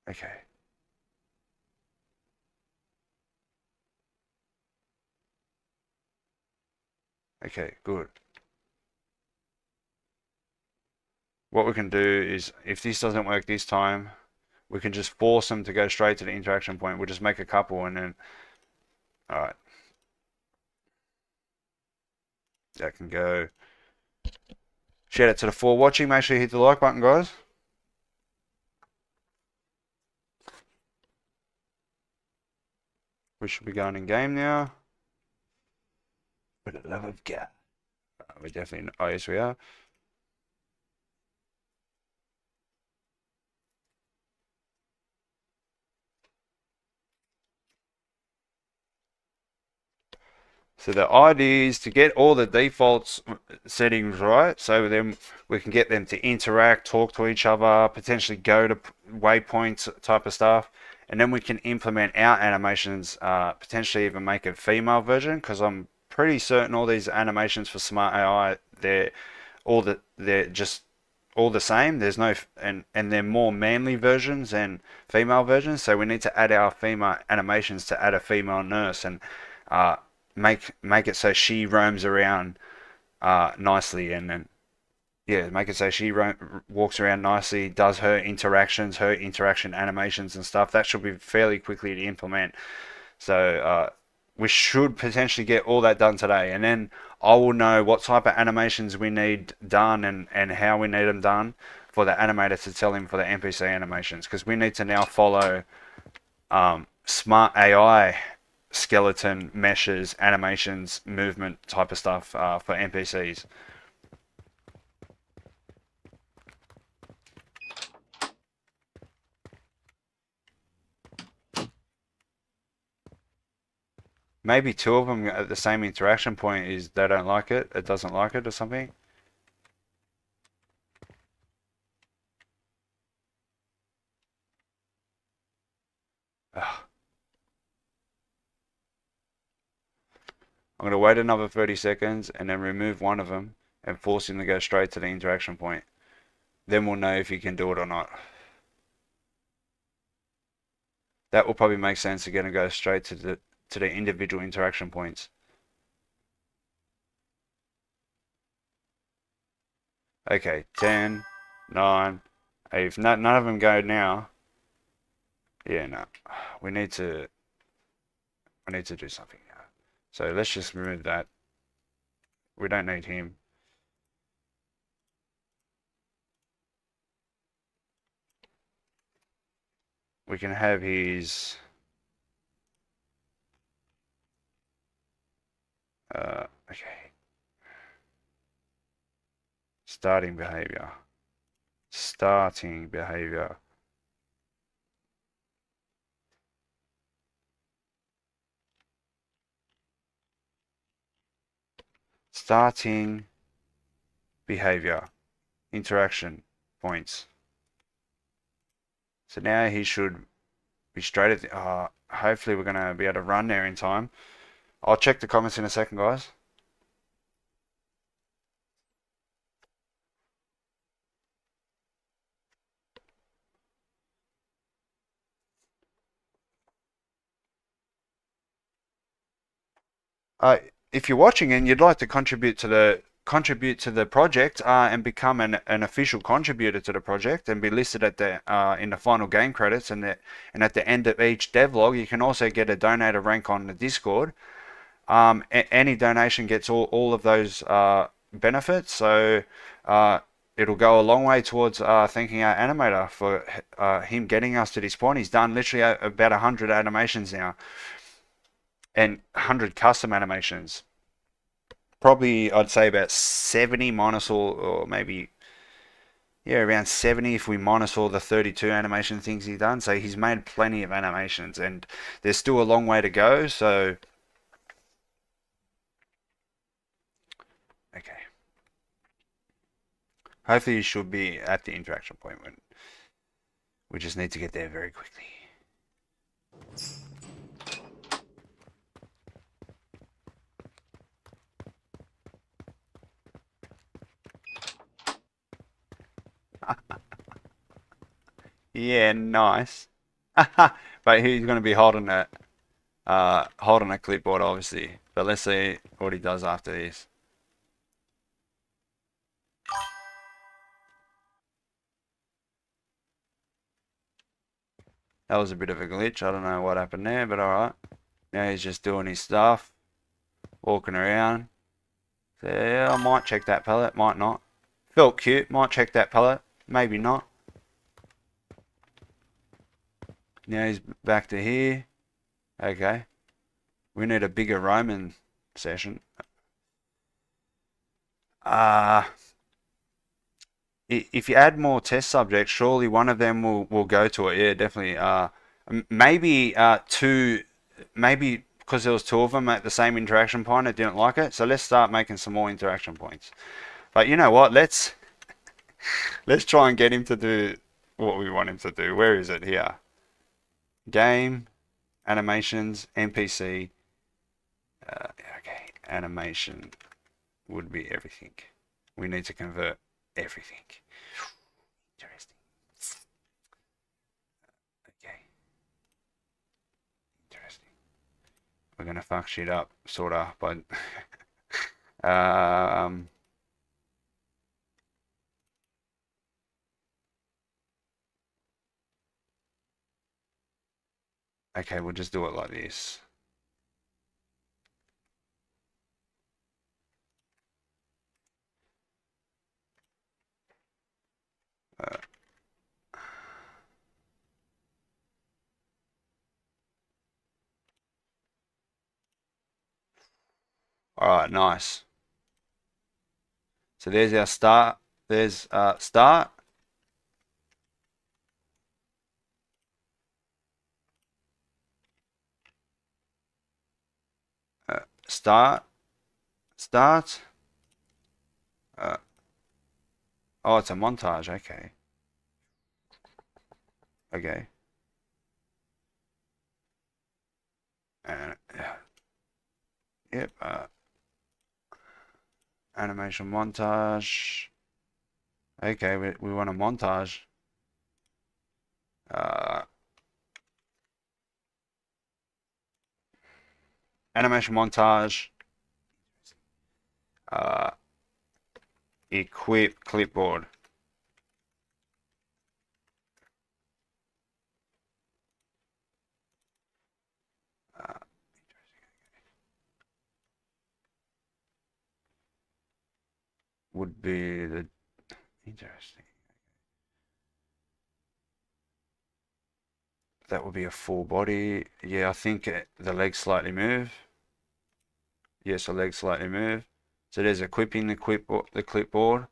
okay. Okay, good. what we can do is, if this doesn't work this time, we can just force them to go straight to the interaction point. We'll just make a couple and then, all right, that can go. Shout out to the 4 watching. Make sure you hit the like button, guys. We should be going in game now. For the love of God. We're definitely, oh yes we are. So the idea is to get all the defaults settings right, so then we can get them to interact, talk to each other, potentially go to waypoints type of stuff, and then we can implement our animations, potentially even make a female version, because I'm pretty certain all these animations for Smart AI, they're just all the same. There's no, and they're more manly versions than female versions, so we need to add our female animations to add a female nurse and make it so she roams around nicely, and then yeah, make it so she walks around nicely, does her interactions, her interaction animations and stuff. That should be fairly quickly to implement. So we should potentially get all that done today, and then I will know what type of animations we need done and how we need them done for the animator to tell him for the NPC animations, because we need to now follow Smart AI skeleton meshes, animations, movement type of stuff for NPCs. Maybe 2 of them at the same interaction point is they don't like it, it doesn't like it or something. Ugh. I'm going to wait another 30 seconds and then remove one of them and force him to go straight to the interaction point. Then we'll know if he can do it or not. That will probably make sense to get him to go straight to the individual interaction points. Okay, 10, 9, 8. If none of them go now, yeah, no, we need to do something now. So let's just remove that. We don't need him. We can have his okay. Starting behavior. Starting behavior. Starting behavior. Interaction points. So now he should be straight at the, hopefully we're going to be able to run there in time. I'll check the comments in a second, guys. If you're watching and you'd like to contribute to the project and become an official contributor to the project and be listed at the in the final game credits and at the end of each devlog, you can also get a donator rank on the Discord. Any donation gets all of those benefits, so it'll go a long way towards thanking our animator for him getting us to this point. He's done literally about 100 animations now and 100 custom animations. Probably I'd say about 70 minus all, or maybe yeah, around 70 if we minus all the 32 animation things he's done. So he's made plenty of animations and there's still a long way to go. So okay, hopefully you should be at the interaction point when we just need to get there very quickly. Yeah, nice. But he's going to be holding a clipboard, obviously. But let's see what he does after this. That was a bit of a glitch. I don't know what happened there, but alright. Now he's just doing his stuff, walking around. So yeah, I might check that palette, might not. Felt cute, might check that palette, maybe not. Now he's back to here. Okay. We need a bigger Roman session. If you add more test subjects, surely one of them will go to it. Yeah, definitely. Maybe two, maybe because there was two of them at the same interaction point, it didn't like it. So let's start making some more interaction points. But you know what? Let's try and get him to do what we want him to do. Where is it? Here. Game, animations, NPC. Okay, animation would be everything. We need to convert everything. Interesting. Okay. Interesting. We're gonna fuck shit up, sorta, but okay, we'll just do it like this. All right, nice. So there's our start. There's start. Start. Start. Uh, oh, it's a montage. Okay. Okay. Yep. Animation montage. Okay, we want a montage. Animation montage. Equip clipboard. Would be the interesting. That would be a full body. Yeah, I think the legs slightly move. Yes, the legs slightly move. So there's equipping the clipboard.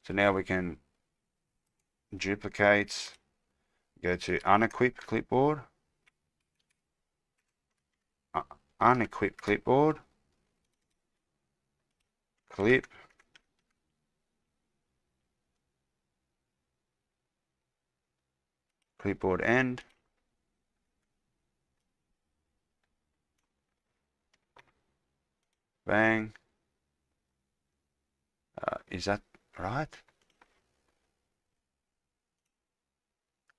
So now we can duplicate, go to unequip clipboard, unequip clipboard, clip, clipboard end, bang. Is that right?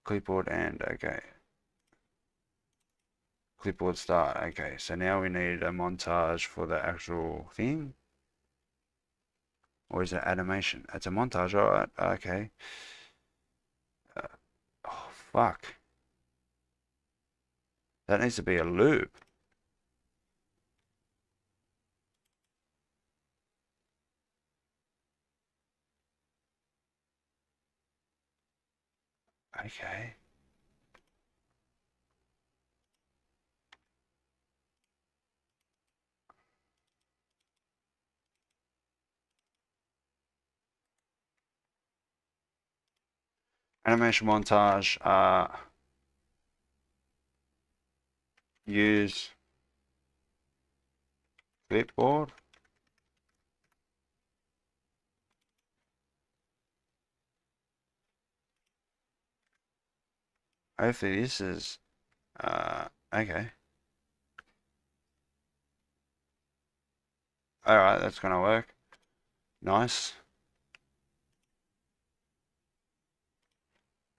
Clipboard end, okay. Clipboard start, okay. So now we need a montage for the actual thing. Or is it animation? It's a montage, alright, okay. Oh, fuck. That needs to be a loop. Okay. Animation montage, use clipboard. Hopefully this is, okay. Alright, that's gonna work. Nice.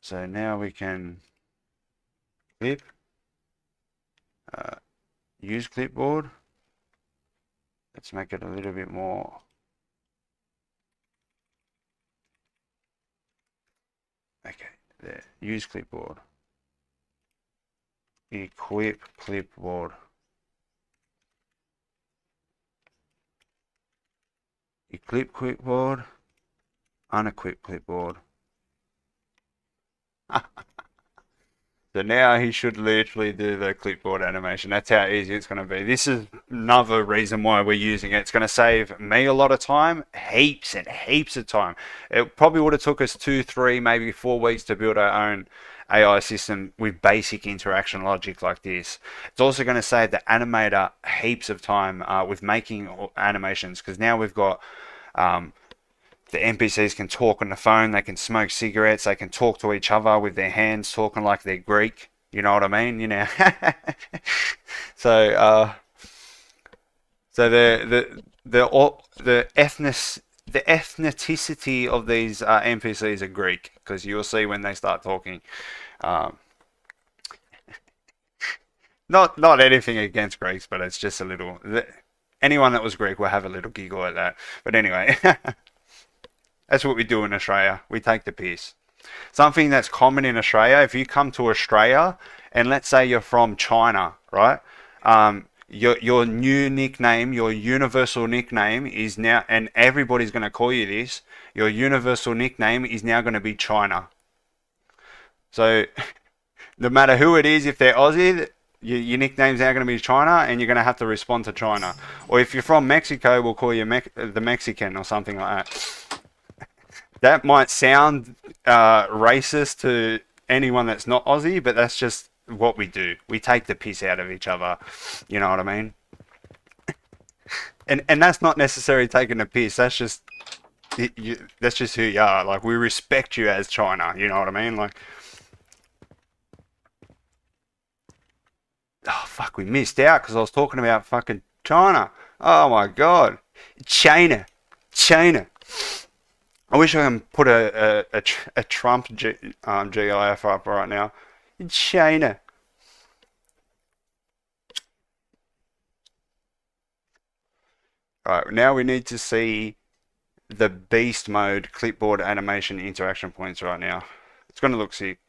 So now we can clip, use clipboard. Let's make it a little bit more. Okay, there, use clipboard. Equip clipboard. Equip clipboard. Unequip clipboard. So now he should literally do the clipboard animation. That's how easy it's going to be. This is another reason why we're using it. It's going to save me a lot of time, heaps and heaps of time. It probably would have took us 2, 3, maybe 4 weeks to build our own AI system with basic interaction logic like this. It's also going to save the animator heaps of time with making animations, because now we've got the NPCs can talk on the phone, they can smoke cigarettes, they can talk to each other with their hands, talking like they're Greek. You know what I mean? You know. So, so the ethnicity of these NPCs are Greek, because you'll see when they start talking. Um, not anything against Greeks, but it's just a little. Anyone that was Greek will have a little giggle at that. But anyway. That's what we do in Australia. We take the piss. Something that's common in Australia, if you come to Australia and let's say you're from China, right? Your new nickname, your universal nickname is now, and everybody's going to call you this, your universal nickname is now going to be China. So no matter who it is, if they're Aussie, your nickname's now going to be China, and you're going to have to respond to China. Or if you're from Mexico, we'll call you the Mexican or something like that. That might sound racist to anyone that's not Aussie, but that's just what we do. We take the piss out of each other. You know what I mean? And that's not necessarily taking the piss. That's just that's just who you are. Like, we respect you as China. You know what I mean? Like, oh fuck, we missed out because I was talking about fucking China. Oh my god, China. I wish I can put a Trump GIF up right now. China. Alright, now we need to see the beast mode clipboard animation interaction points right now. It's going to look sick.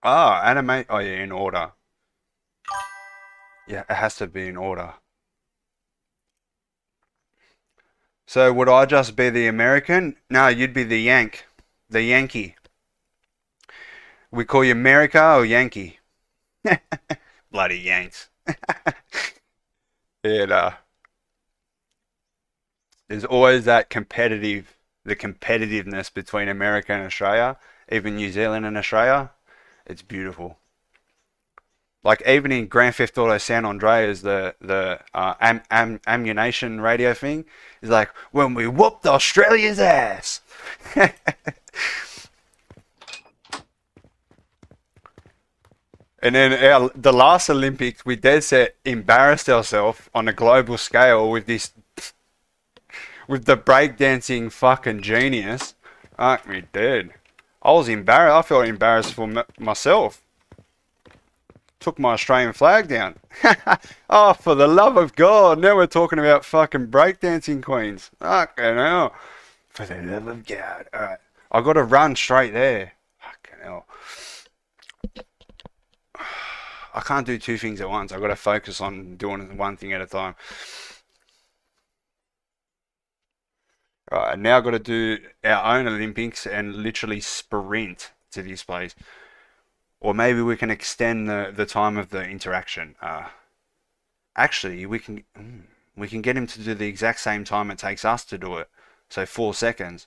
Ah, animate. Oh yeah, in order. Yeah, it has to be in order. So would I just be the American? No, you'd be the Yankee. We call you America or Yankee? Bloody Yanks. Yeah, there's always that the competitiveness between America and Australia, even New Zealand and Australia. It's beautiful. Like, even in Grand Theft Auto San Andreas, the ammunition radio thing is like, when we whooped Australia's ass. And then the last Olympics, we dead set embarrassed ourselves on a global scale with the breakdancing fucking genius. Fuck me dead. I was embarrassed. I felt embarrassed for myself. Took my Australian flag down. Oh, for the love of God. Now we're talking about fucking breakdancing queens. Fucking hell. For the love of God. Alright. I got to run straight there. Fucking hell. I can't do two things at once. I got to focus on doing one thing at a time. Right, now I've got to do our own Olympics and literally sprint to this place. Or maybe we can extend the time of the interaction. Actually, we can get him to do the exact same time it takes us to do it. So 4 seconds.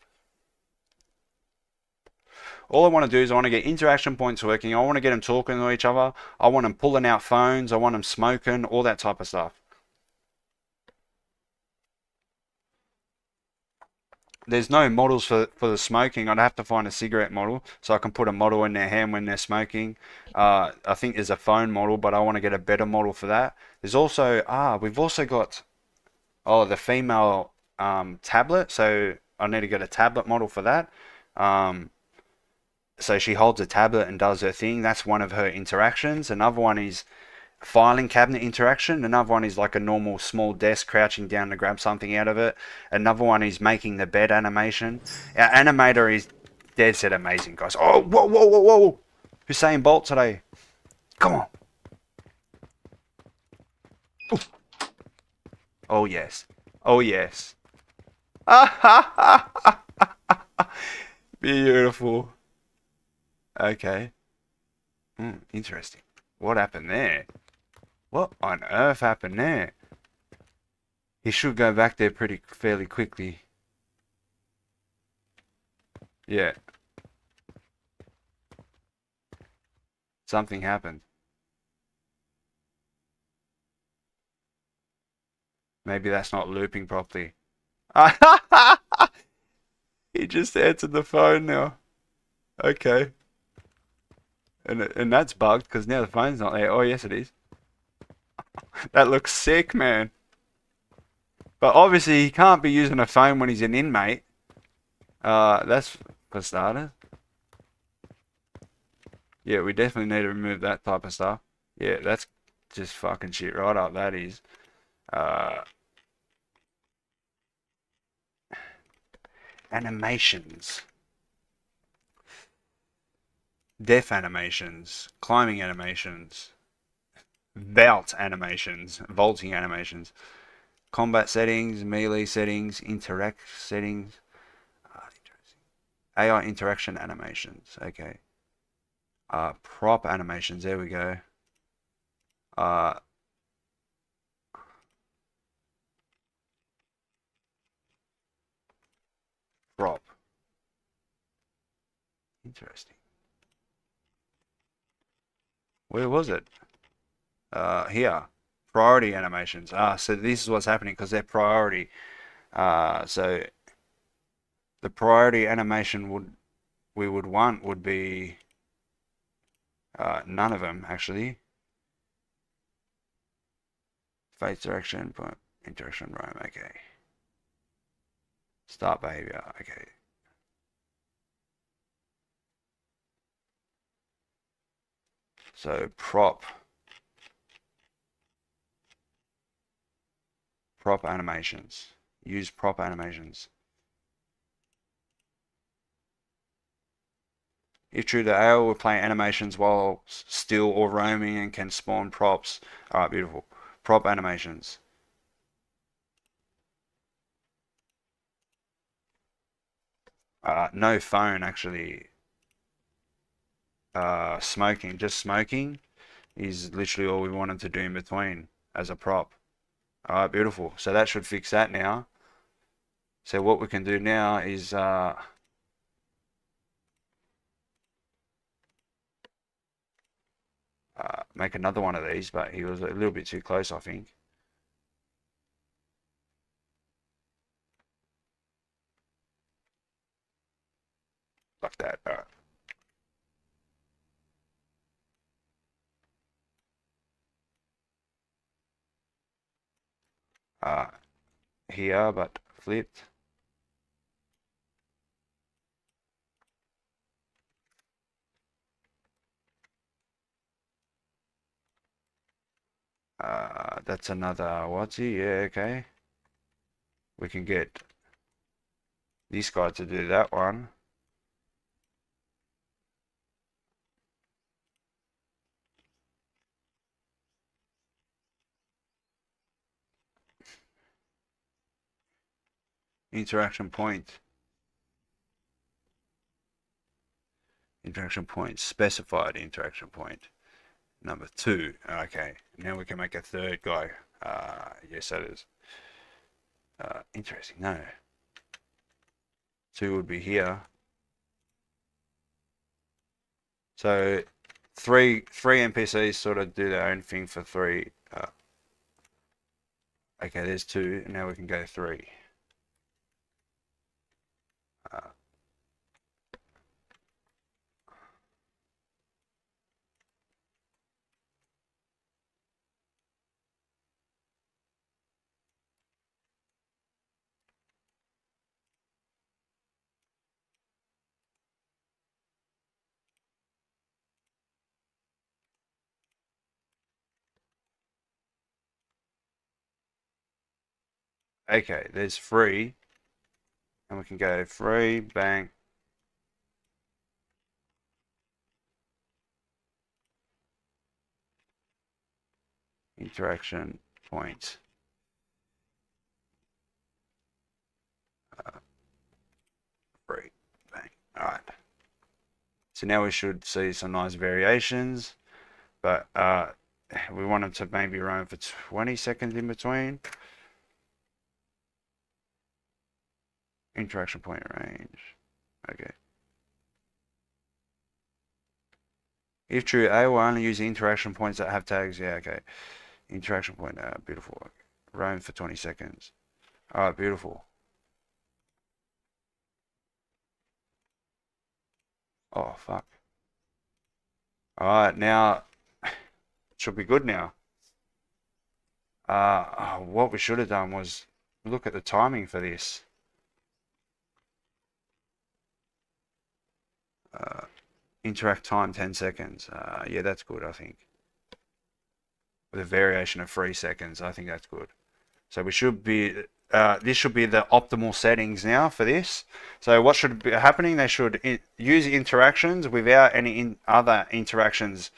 All I want to do is I want to get interaction points working. I want to get them talking to each other. I want them pulling out phones. I want them smoking, all that type of stuff. There's no models for the smoking. I'd have to find a cigarette model so I can put a model in their hand when they're smoking. I think there's a phone model, but I want to get a better model for that. There's also, we've also got, the female tablet. So I need to get a tablet model for that. So she holds a tablet and does her thing. That's one of her interactions. Another one is filing cabinet interaction. Another one is like a normal small desk crouching down to grab something out of it. Another one is making the bed animation. Our animator is dead set amazing, guys. Oh, whoa, whoa, whoa, whoa. Hussein Bolt today. Come on. Ooh. Oh, yes. Oh, yes. Beautiful. Okay. Interesting. What happened there? What on earth happened there? He should go back there fairly quickly. Yeah. Something happened. Maybe that's not looping properly. He just answered the phone now. Okay. And that's bugged because now the phone's not there. Oh, yes, it is. That looks sick, man. But obviously, he can't be using a phone when he's an inmate. That's for starters. Yeah, we definitely need to remove that type of stuff. Yeah, that's just fucking shit right up. That is. Uh, Animations. Death animations. Climbing animations. Vault animations. Vaulting animations. Combat settings. Melee settings. Interact settings. AI interaction animations. Okay. Prop animations. There we go. Uh, Prop. Interesting. Where was it? Here. Priority animations. So this is what's happening because they're priority. So the priority animation we would want would be none of them actually. Face direction, point, interaction roam. Okay. Start behavior. Okay. So prop animations. Use prop animations. If true, the AI will play animations while still or roaming and can spawn props. Alright, beautiful. Prop animations. No phone actually. Smoking. Just smoking is literally all we wanted to do in between as a prop. Alright, beautiful. So that should fix that now. So what we can do now is make another one of these, but he was a little bit too close, I think. Like that. All right. Here, but flipped. That's another what's he? Yeah, okay. We can get this guy to do that one. Interaction point. Interaction point. Specified interaction point. Number 2. Okay. Now we can make a third guy. Yes, that is. Interesting. No. 2 would be here. So three NPCs sort of do their own thing for 3. Okay, there's 2. Now we can go 3. Uh, Okay, there's free, and we can go free, bang. Interaction point. Free, bang. All right. So now we should see some nice variations, but we want them to maybe run for 20 seconds in between. Interaction point range. Okay. If true, A will only use the interaction points that have tags. Yeah, okay. Interaction point, beautiful. Roam for 20 seconds. Alright, beautiful. Oh, fuck. Alright, now, it should be good now. What we should have done was look at the timing for this. Interact time 10 seconds. Yeah, that's good, I think. With a variation of 3 seconds, I think that's good. So we should be, this should be the optimal settings now for this. So what should be happening? They should use interactions without any other interactions,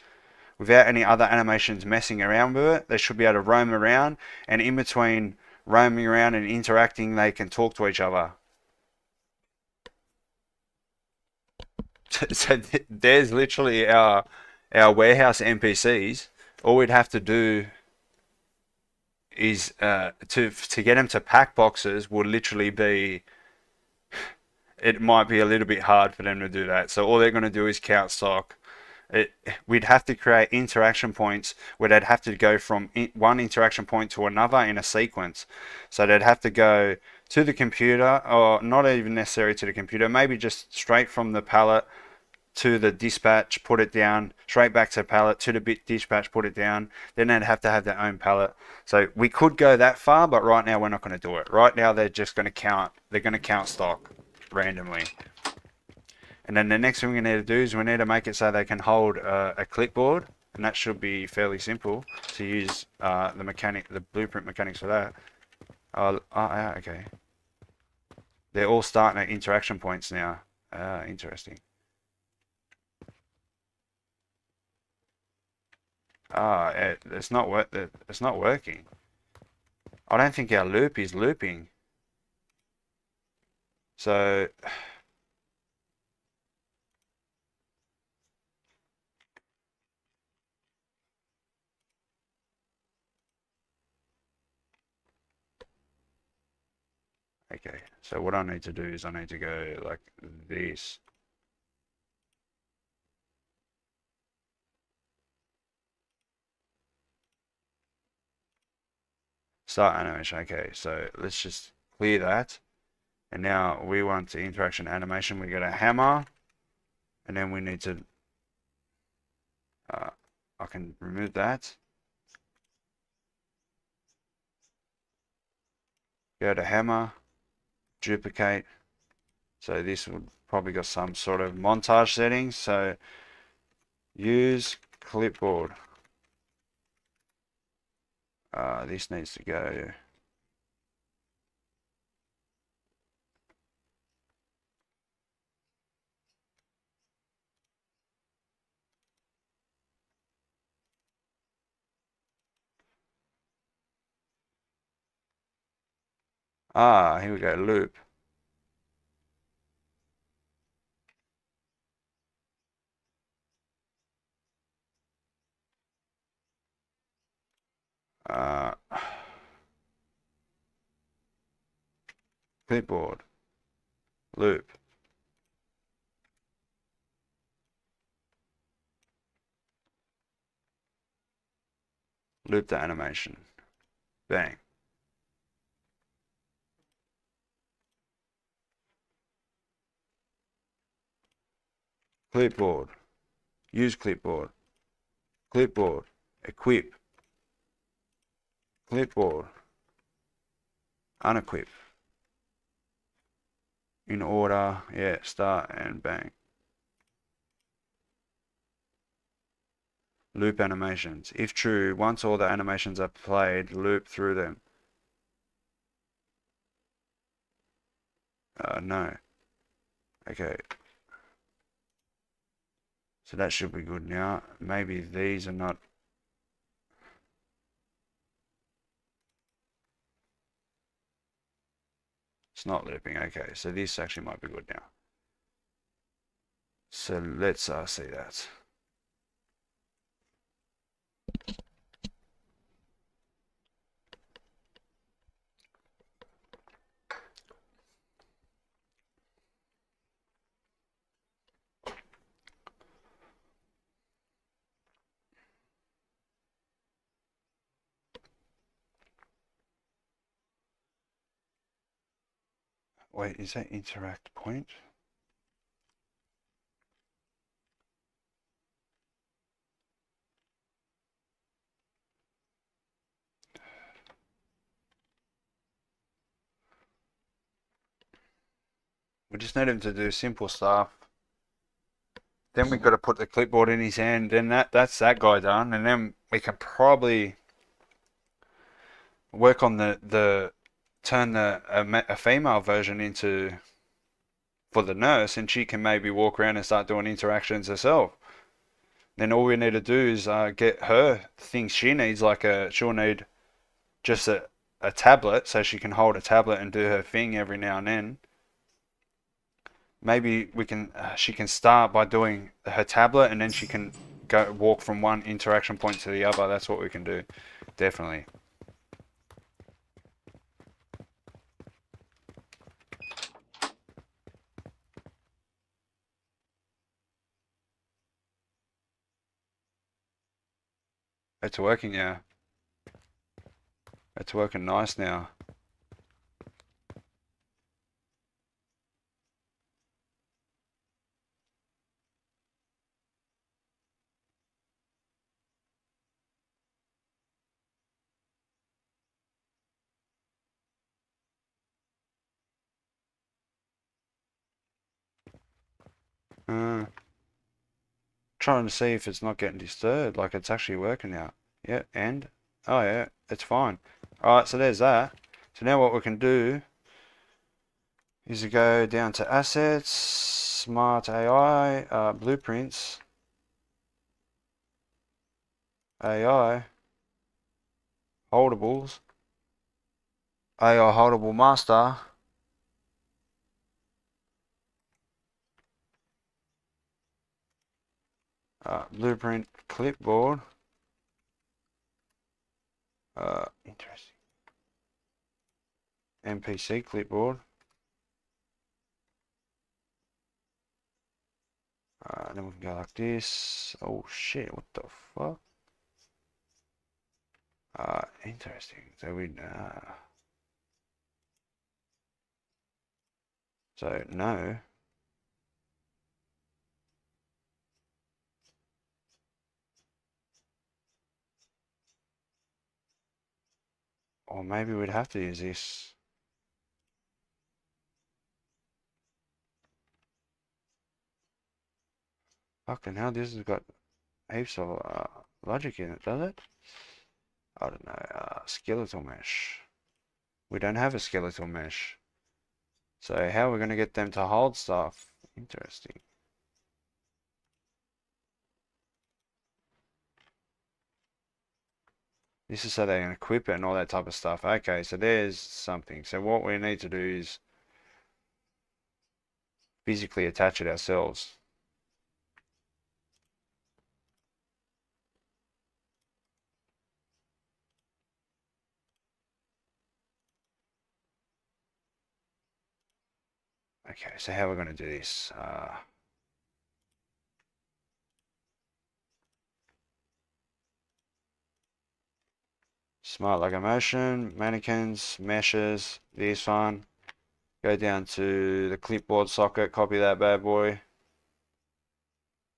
without any other animations messing around with it. They should be able to roam around, and in between roaming around and interacting, they can talk to each other. So there's literally our warehouse NPCs. All we'd have to do is to get them to pack boxes will literally be, it might be a little bit hard for them to do that. So all they're going to do is count stock. We'd have to create interaction points where they'd have to go from one interaction point to another in a sequence. So they'd have to go to the computer, or not even necessary to the computer, maybe just straight from the pallet to the dispatch, put it down, straight back to pallet, to the bit dispatch, put it down. Then they'd have to have their own pallet. So we could go that far, but right now we're not going to do it. Right now they're just going to count. They're going to count stock randomly. And then the next thing we need to do is we need to make it so they can hold a clipboard, and that should be fairly simple to use the blueprint mechanics for that. Okay. They're all starting at interaction points now. Interesting. It's not working. I don't think our loop is looping. So okay, so what I need to do is I need to go like this. Start animation. Okay, so let's just clear that. And now we want the interaction animation. We got a hammer, and then we need to, I can remove that. Go to hammer, duplicate. So this would probably got some sort of montage settings. So use clipboard. This needs to go. Here we go, loop. Clipboard, loop. Loop the animation. Bang. Clipboard. Use clipboard. Clipboard. Equip. Clipboard. Unequip. In order. Yeah, start and bang. Loop animations. If true, once all the animations are played, loop through them. No. Okay. So that should be good now. Maybe these are not. It's not looping. Okay, so this actually might be good now. So let's see that. Wait, is that interact point? We just need him to do simple stuff. Then we've got to put the clipboard in his hand. Then that's that guy done. And then we can probably work on turn a female version into for the nurse, and she can maybe walk around and start doing interactions herself. Then all we need to do is get her things she needs, like she'll need just a tablet, so she can hold a tablet and do her thing every now and then. Maybe we can she can start by doing her tablet, and then she can go walk from one interaction point to the other. That's what we can do, definitely. It's working now. It's working nice now. Trying to see if it's not getting disturbed, like it's actually working now. Yeah, and oh yeah, it's fine. Alright, so there's that. So now what we can do is to go down to assets, smart AI, blueprints, AI, holdables, AI holdable master, blueprint clipboard. Interesting. MPC clipboard. Then we can go like this. Oh shit, what the fuck? Interesting. So so no. Or maybe we'd have to use this. Fucking hell, this has got heaps of logic in it, does it? I don't know. Skeletal mesh. We don't have a skeletal mesh. So how are we going to get them to hold stuff? Interesting. This is so they can equip it and all that type of stuff. Okay, so there's something. So what we need to do is physically attach it ourselves. Okay, so how are we going to do this? Smart locomotion, mannequins, meshes, this one. Go down to the clipboard socket, copy that bad boy.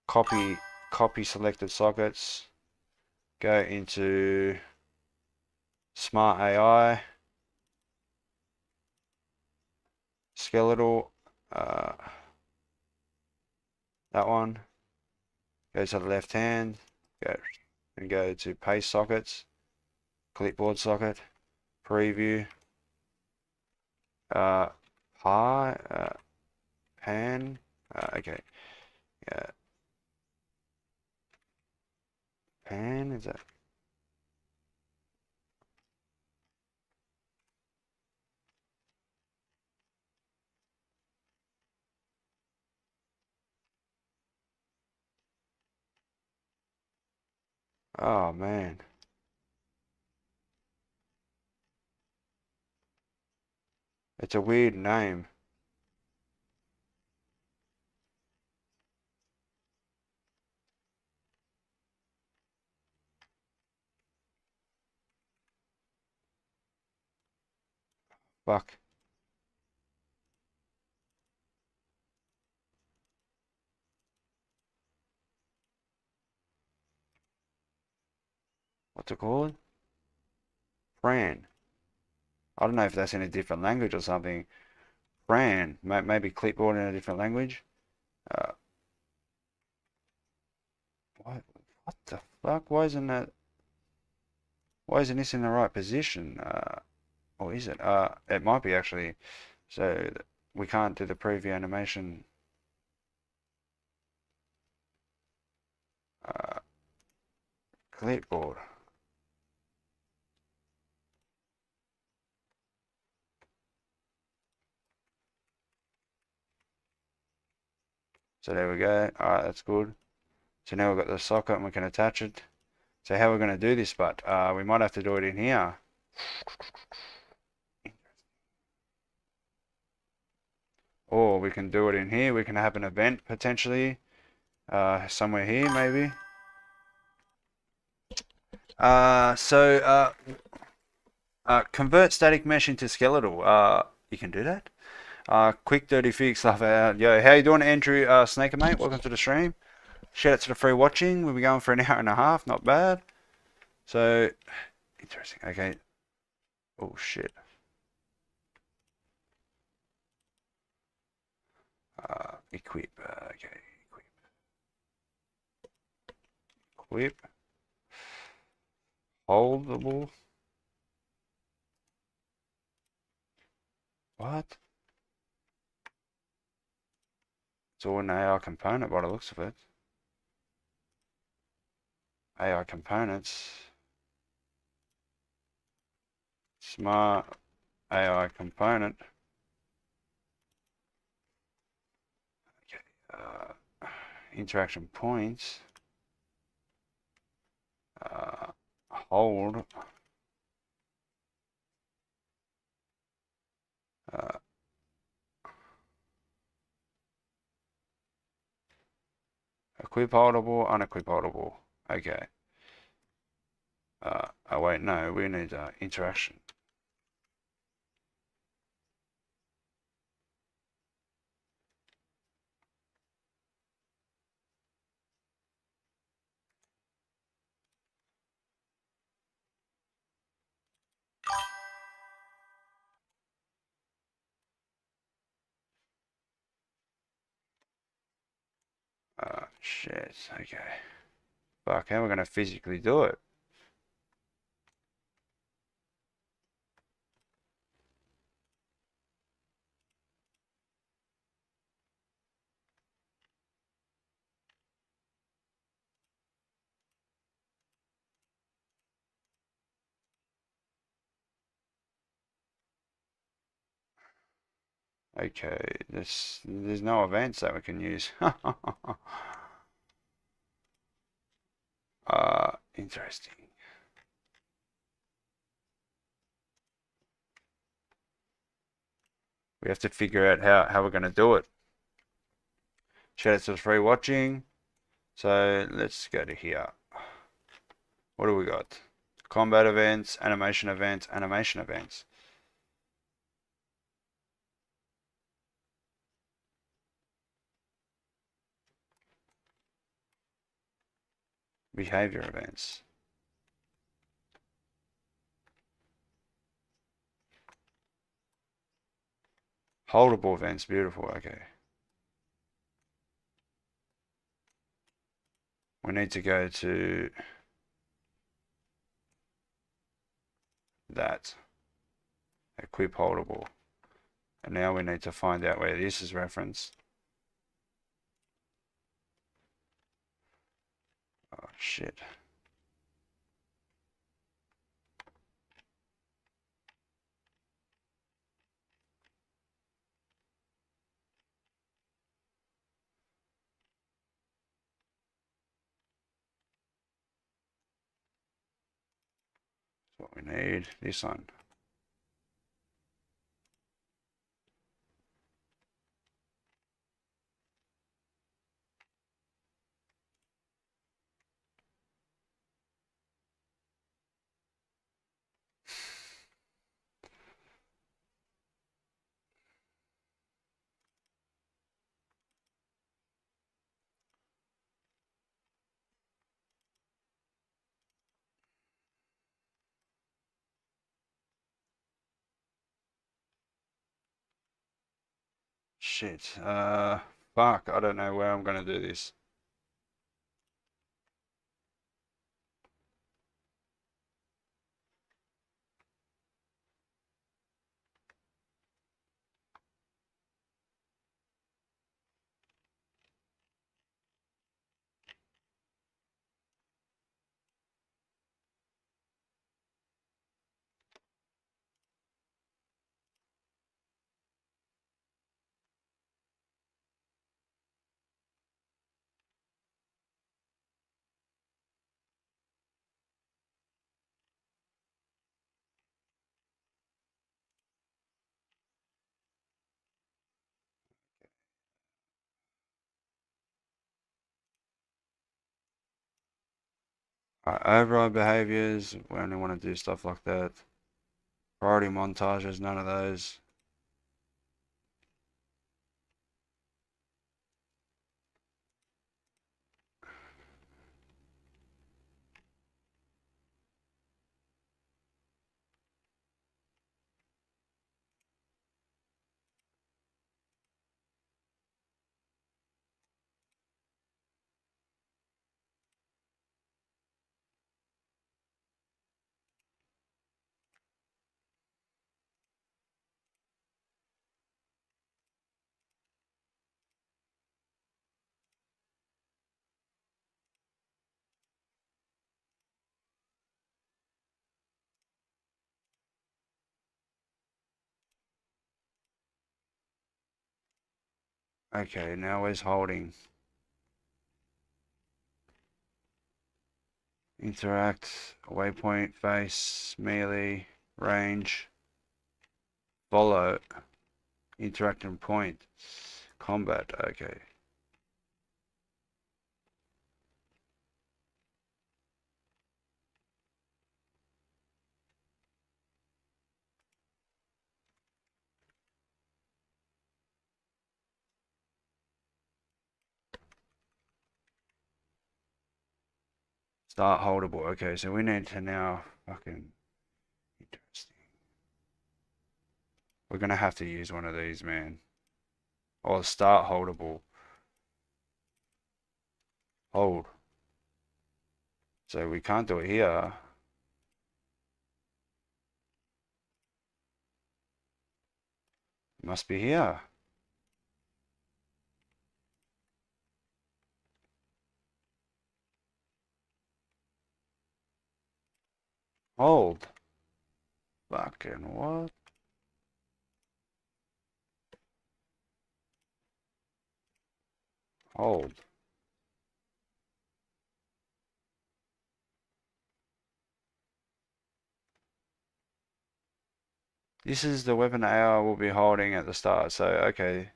Copy selected sockets. Go into Smart AI. Skeletal. That one. Go to the left hand. Go to paste sockets. Clipboard socket. Preview. High, pan, okay, yeah, pan, is that? Oh man, it's a weird name. Fuck. What's it called? Fran. I don't know if that's in a different language or something. Fran. Maybe clipboard in a different language. Uh, what the fuck? Why isn't that? Why isn't this in the right position? Or is it? It might be actually. So we can't do the preview animation. Uh, clipboard. So there we go. Alright, that's good. So now we've got the socket and we can attach it. So how we're going to do this, but we might have to do it in here. Or we can do it in here. We can have an event potentially. Somewhere here maybe. Convert static mesh into skeletal. You can do that. Quick dirty fix. Love it. Yo, how you doing, Andrew Snaker, mate? Welcome to the stream. Shout out to the free watching. We'll be going for an hour and a half. Not bad. So, interesting. Okay. Oh, shit. Equip. Okay. Equip. Holdable. What? It's all an AI component by the looks of it. AI components. Smart AI component. Okay. Interaction points. Hold. Equip holdable, unequip holdable. Okay. Oh wait, no, we need interaction. Shit, okay. Fuck, how are we going to physically do it? Okay, there's no events that we can use. Interesting. We have to figure out how we're going to do it. Shout out to the free watching. So let's go to here. What do we got? Combat events, animation events, animation events. Behavior events. Holdable events, beautiful, okay. We need to go to that. Equip holdable. And now we need to find out where this is referenced. Oh shit. That's what we need. This one. Shit. Fuck. I don't know where I'm gonna do this. Override behaviors. We only want to do stuff like that. Priority montages. None of those. Okay, now where's holding? Interact, waypoint, face, melee, range, follow, interact and point, combat, okay. Start holdable, okay, so we need to now fucking, interesting. We're gonna have to use one of these, man. Or start holdable. Hold. So we can't do it here. It must be here. Hold. Fucking what? Hold. This is the weapon AI will be holding at the start. So, okay.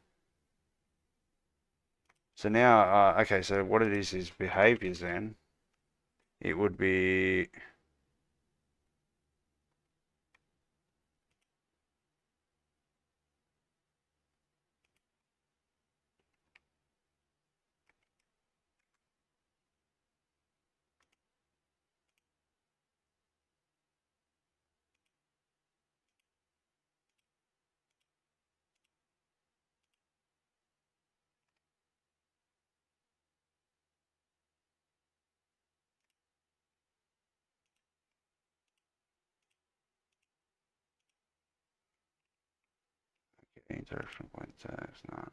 So now, okay, so what it is behaviors then. It would be, Interaction point tags, none.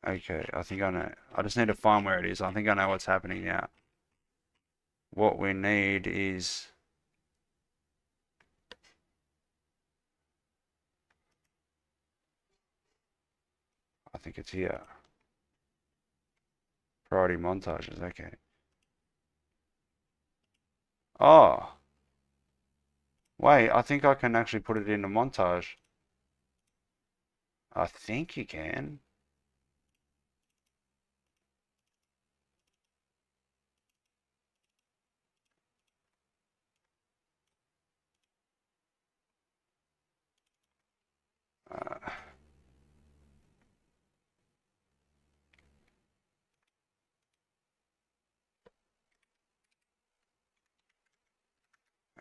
Okay, I think I know. I just need to find where it is. I think I know what's happening now. What we need is I think it's here. Priority montages, okay. Oh, wait, I think I can actually put it in a montage. I think you can. Uh,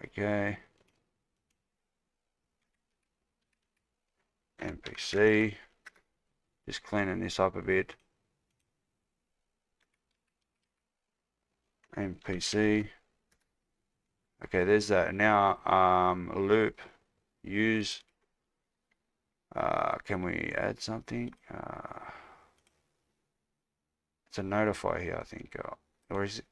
okay. NPC. Just cleaning this up a bit. NPC. Okay, there's that. Now, loop, use. Can we add something? It's a notify here, I think. Or is it?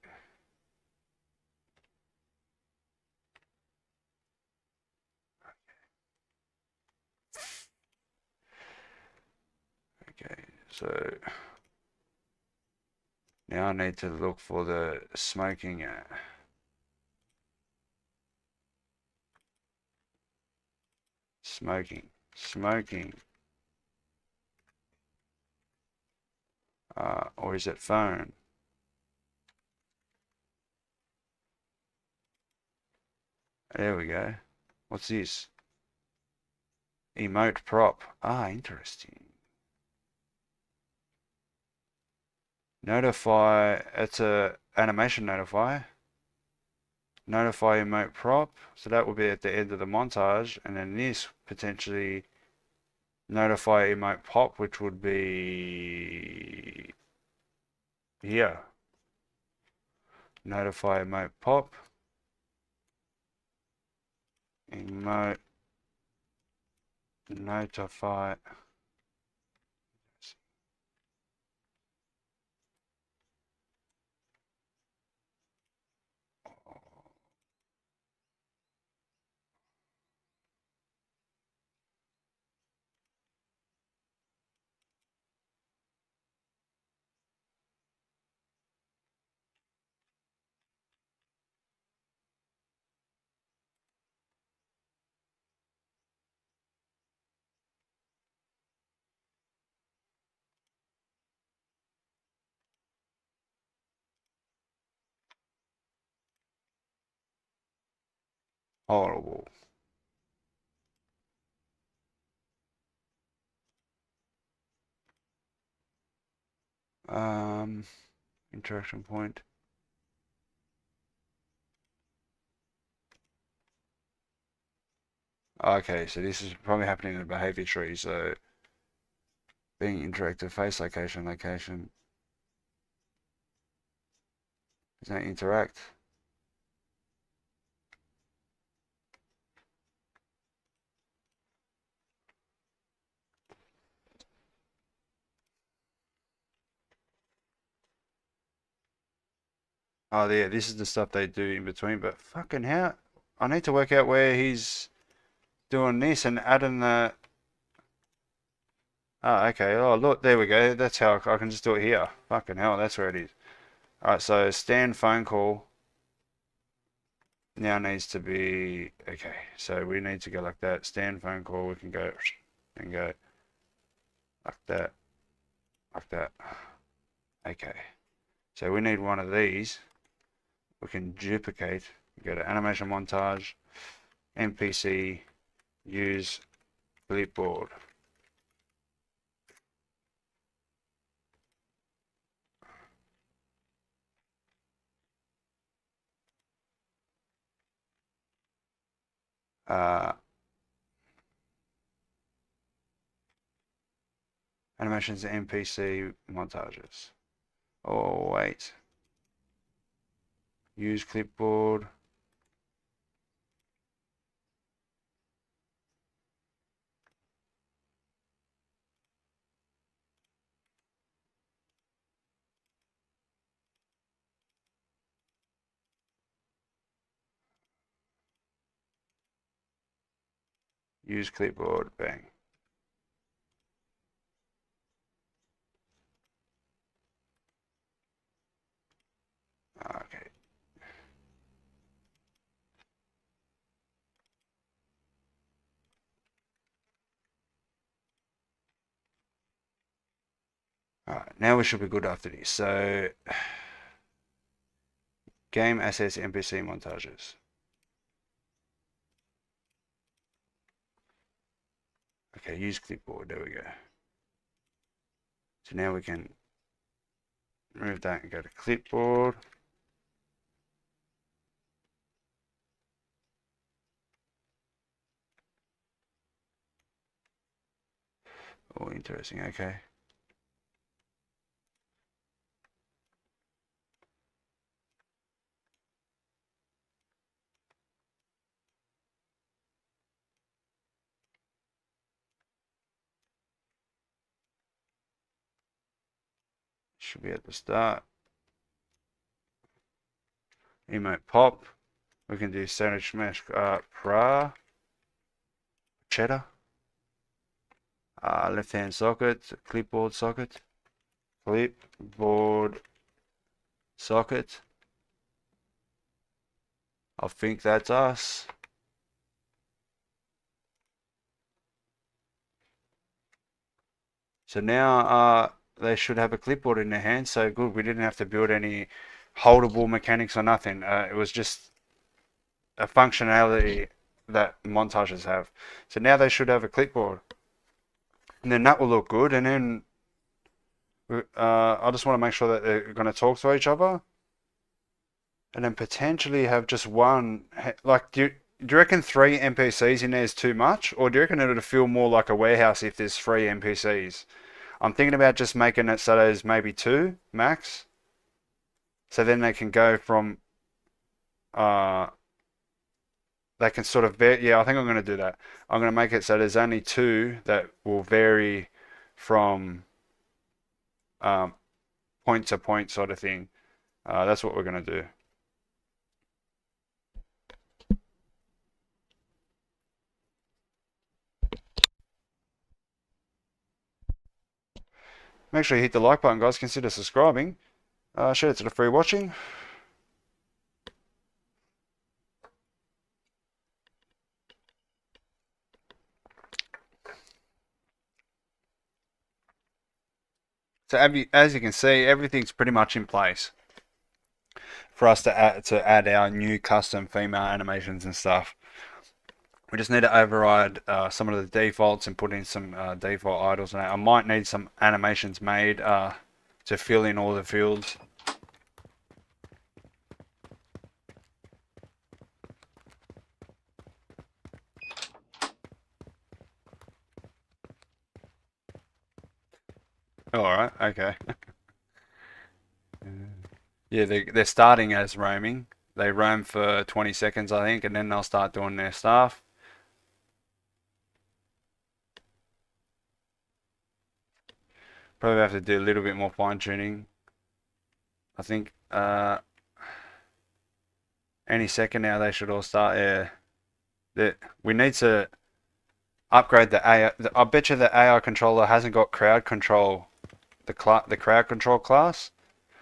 Okay, so now I need to look for the smoking. Smoking. Or is it phone? There we go. What's this? Emote prop. Ah, interesting. Notify. It's a animation notify. Notify emote prop. So that will be at the end of the montage, and then this potentially notify emote pop, which would be here. Notify emote pop. Emote notify. Horrible. Interaction point. Okay, so this is probably happening in the behavior tree. So being interactive, face location. Does that interact? Oh, yeah, this is the stuff they do in between. But fucking how? I need to work out where he's doing this and adding the. Oh, okay. Oh, look, there we go. That's how I can just do it here. Fucking hell, that's where it is. All right, so stand phone call now needs to be okay. So we need to go like that. Stand phone call. We can go and go like that, like that. Okay. So we need one of these. We can duplicate. Go to animation montage, NPC, use clipboard. Animations NPC montages. Oh, wait. Use clipboard. Use clipboard, bang. Okay. Alright, now we should be good after this. So, game assets, NPC montages. Okay, use clipboard, there we go. So now we can remove that and go to clipboard. Oh, interesting, okay. Should be at the start. Emote pop. We can do sandwich mesh cheddar. Left hand socket, clipboard socket. Clipboard socket. I think that's us. So now they should have a clipboard in their hand. So good, we didn't have to build any holdable mechanics or nothing. It was just a functionality that montages have. So now they should have a clipboard. And then that will look good. And then I just want to make sure that they're going to talk to each other. And then potentially have just one. Like, do you reckon 3 NPCs in there is too much? Or do you reckon it'll feel more like a warehouse if there's 3 NPCs? I'm thinking about just making it so there's maybe 2 max. So then they can go from, they can sort of, yeah, I think I'm going to do that. I'm going to make it so there's only 2 that will vary from point to point sort of thing. That's what we're going to do. Make sure you hit the like button, guys. Consider subscribing. Shout out to the free watching. So as you can see, everything's pretty much in place for us to add our new custom female animations and stuff. We just need to override some of the defaults and put in some default idles. And I might need some animations made to fill in all the fields. Alright, okay. Yeah, they're starting as roaming. They roam for 20 seconds, I think, and then they'll start doing their stuff. Probably have to do a little bit more fine tuning. I think any second now they should all start. Yeah, we need to upgrade the AI. I bet you the AI controller hasn't got crowd control, the crowd control class,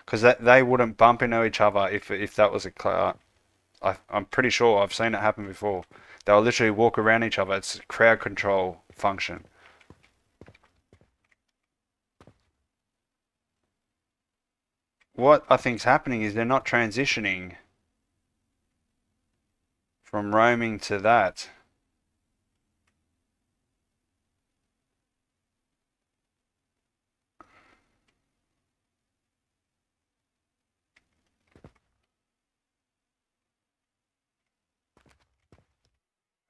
because they wouldn't bump into each other if that was a class. I'm pretty sure I've seen it happen before. They'll literally walk around each other. It's a crowd control function. What I think's happening is they're not transitioning from roaming to that.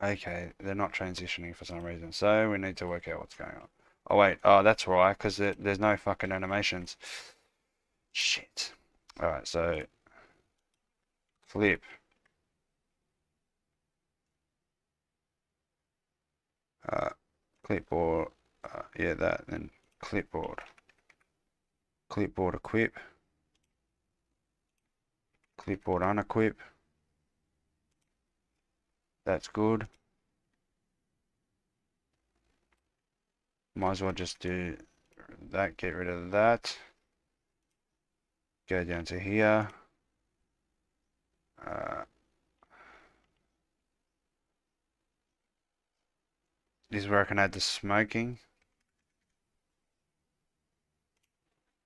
Okay, they're not transitioning for some reason, so we need to work out what's going on. Oh wait, oh that's why, because there's no fucking animations. Shit. Alright, so Clip. Clipboard. Yeah, that. Then clipboard. Clipboard equip. Clipboard unequip. That's good. Might as well just do that, get rid of that. Go down to here. This is where I can add the smoking.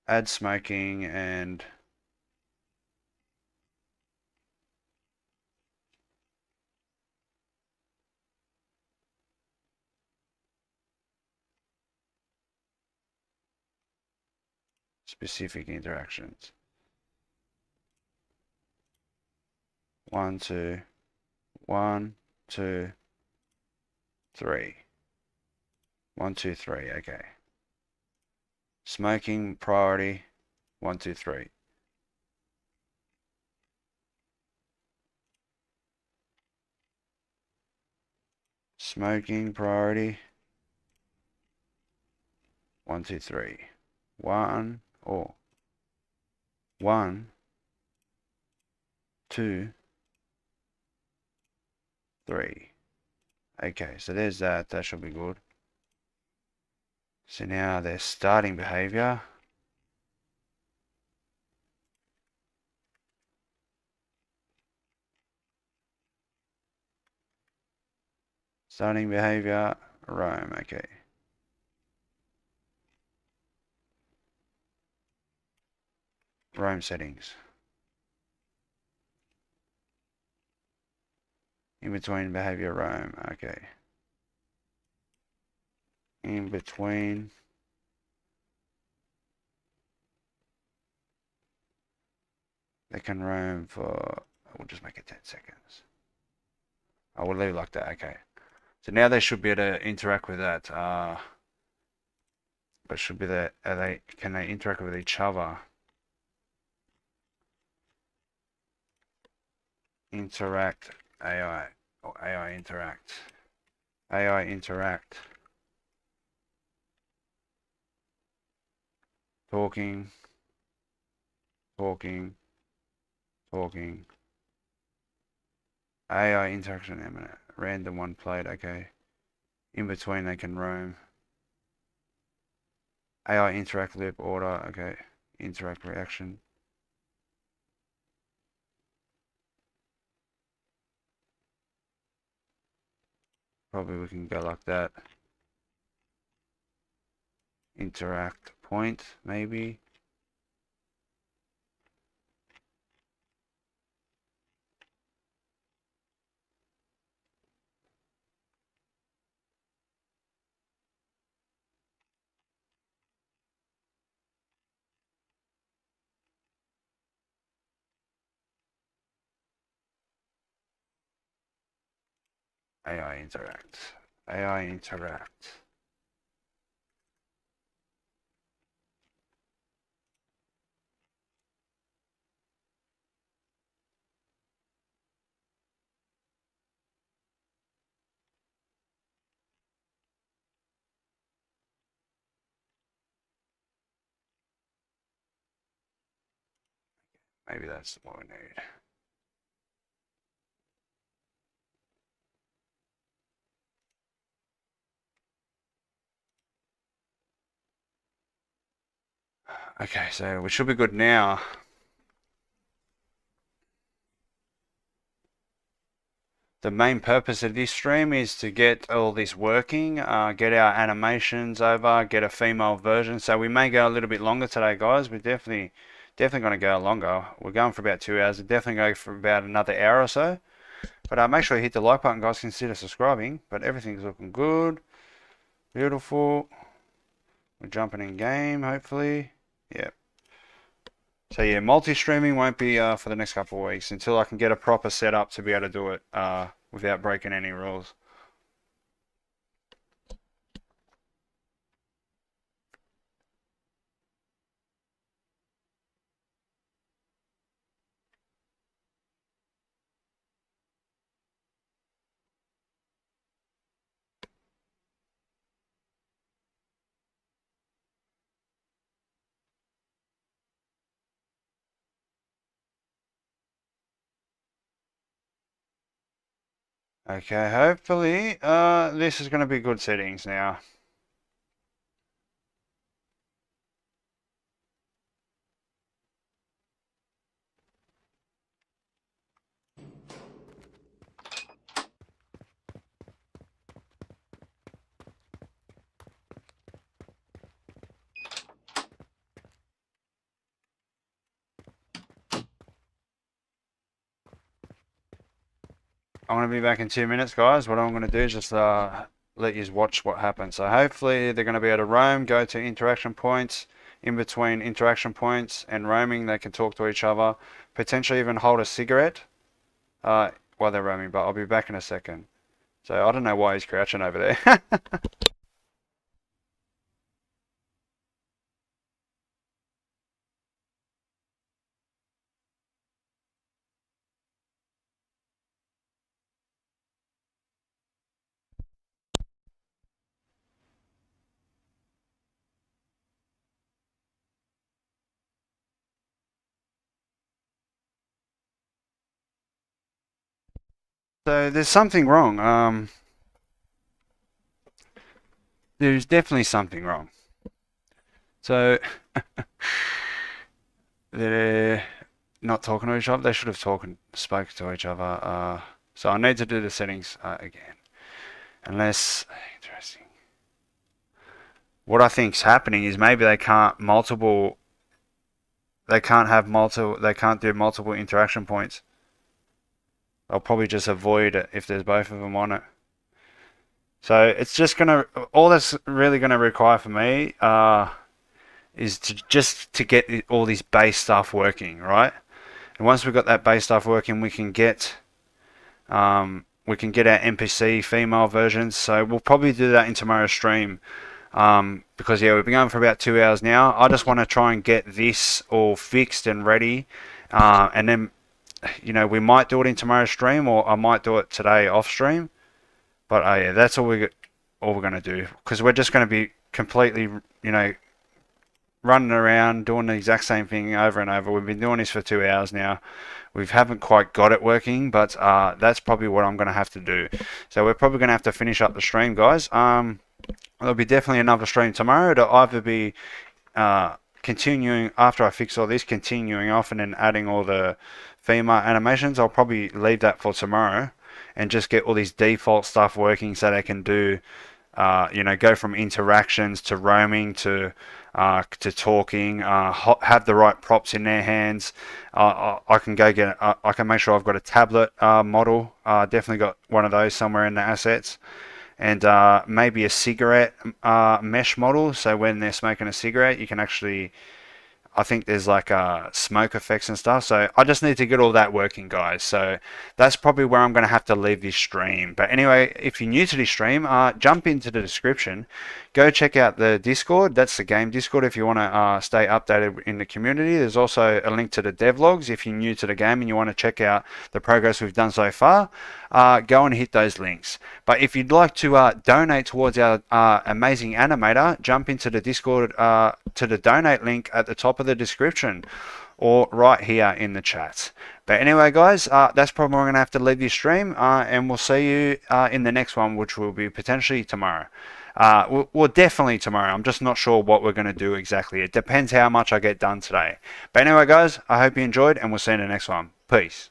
Add smoking and specific interactions. 1, 2, 1, 2, 3. 1, 2, 3. Okay. Smoking priority. 1, 2, 3. Smoking priority. 1, 2, 3. 1 or 1, 2, 3. Okay, so there's that. That should be good. So now their starting behavior. Starting behavior, Rome, okay. Rome settings. In between behavior, Rome, okay. In between. They can roam for, we'll just make it 10 seconds. I will leave it like that, okay. So now they should be able to interact with that. But should be that, can they interact with each other? Interact AI, or AI interact. AI interact. Talking. Talking. Talking. AI interaction eminent. Random one played, okay. In between they can roam. AI interact loop order, okay. Interact reaction. Probably we can go like that. Interact point, maybe. AI interact. AI interact. Maybe that's what we need. Okay, so we should be good now. The main purpose of this stream is to get all this working, get our animations over, get a female version. So we may go a little bit longer today, guys. We're definitely going to go longer. We're going for about 2 hours. We're definitely going for about another hour or so. But make sure you hit the like button, guys. Consider subscribing. But everything's looking good. Beautiful. We're jumping in game, hopefully. Yep. So yeah, multi-streaming won't be for the next couple of weeks until I can get a proper setup to be able to do it without breaking any rules. Okay, hopefully this is going to be good settings now. I'm going to be back in 2 minutes, guys. What I'm going to do is just let you watch what happens. So hopefully they're going to be able to roam, go to interaction points. In between interaction points and roaming, they can talk to each other, potentially even hold a cigarette while they're roaming, but I'll be back in a second. So I don't know why he's crouching over there. So there's something wrong. There's definitely something wrong. So they're not talking to each other. They should have spoken to each other. So I need to do the settings again. Unless, interesting. What I think's happening is maybe they can't do multiple interaction points. They'll probably just avoid it if there's both of them on it. So it's just gonna, all that's really gonna require for me is to get all this base stuff working, right? And once we've got that base stuff working, we can get our NPC female versions. So we'll probably do that in tomorrow's stream. Because yeah, we've been going for about 2 hours now. I just want to try and get this all fixed and ready, and then we might do it in tomorrow's stream, or I might do it today off stream. But yeah, that's all we're going to do, because we're just going to be completely running around doing the exact same thing over and over. We've been doing this for 2 hours now. We haven't quite got it working, but that's probably what I'm going to have to do. So we're probably going to have to finish up the stream, guys. There'll be definitely another stream tomorrow. It'll either be continuing after I fix all this, continuing off and then adding all the female animations. I'll probably leave that for tomorrow and just get all these default stuff working so they can do, go from interactions to roaming to talking, have the right props in their hands. I can go get, I can make sure I've got a tablet model. Definitely got one of those somewhere in the assets. And maybe a cigarette mesh model, so when they're smoking a cigarette, you can actually, I think there's like smoke effects and stuff. So I just need to get all that working, guys. So that's probably where I'm going to have to leave this stream. But anyway, if you're new to this stream, jump into the description. Go check out the Discord. That's the game Discord if you want to stay updated in the community. There's also a link to the devlogs if you're new to the game and you want to check out the progress we've done so far. Go and hit those links. But if you'd like to donate towards our amazing animator, jump into the Discord to the donate link at the top of the description or right here in the chat. But anyway, guys, that's probably where I'm going to have to leave this stream, and we'll see you in the next one, which will be potentially tomorrow. Well, definitely tomorrow. I'm just not sure what we're going to do exactly. It depends how much I get done today. But anyway, guys, I hope you enjoyed, and we'll see you in the next one. Peace.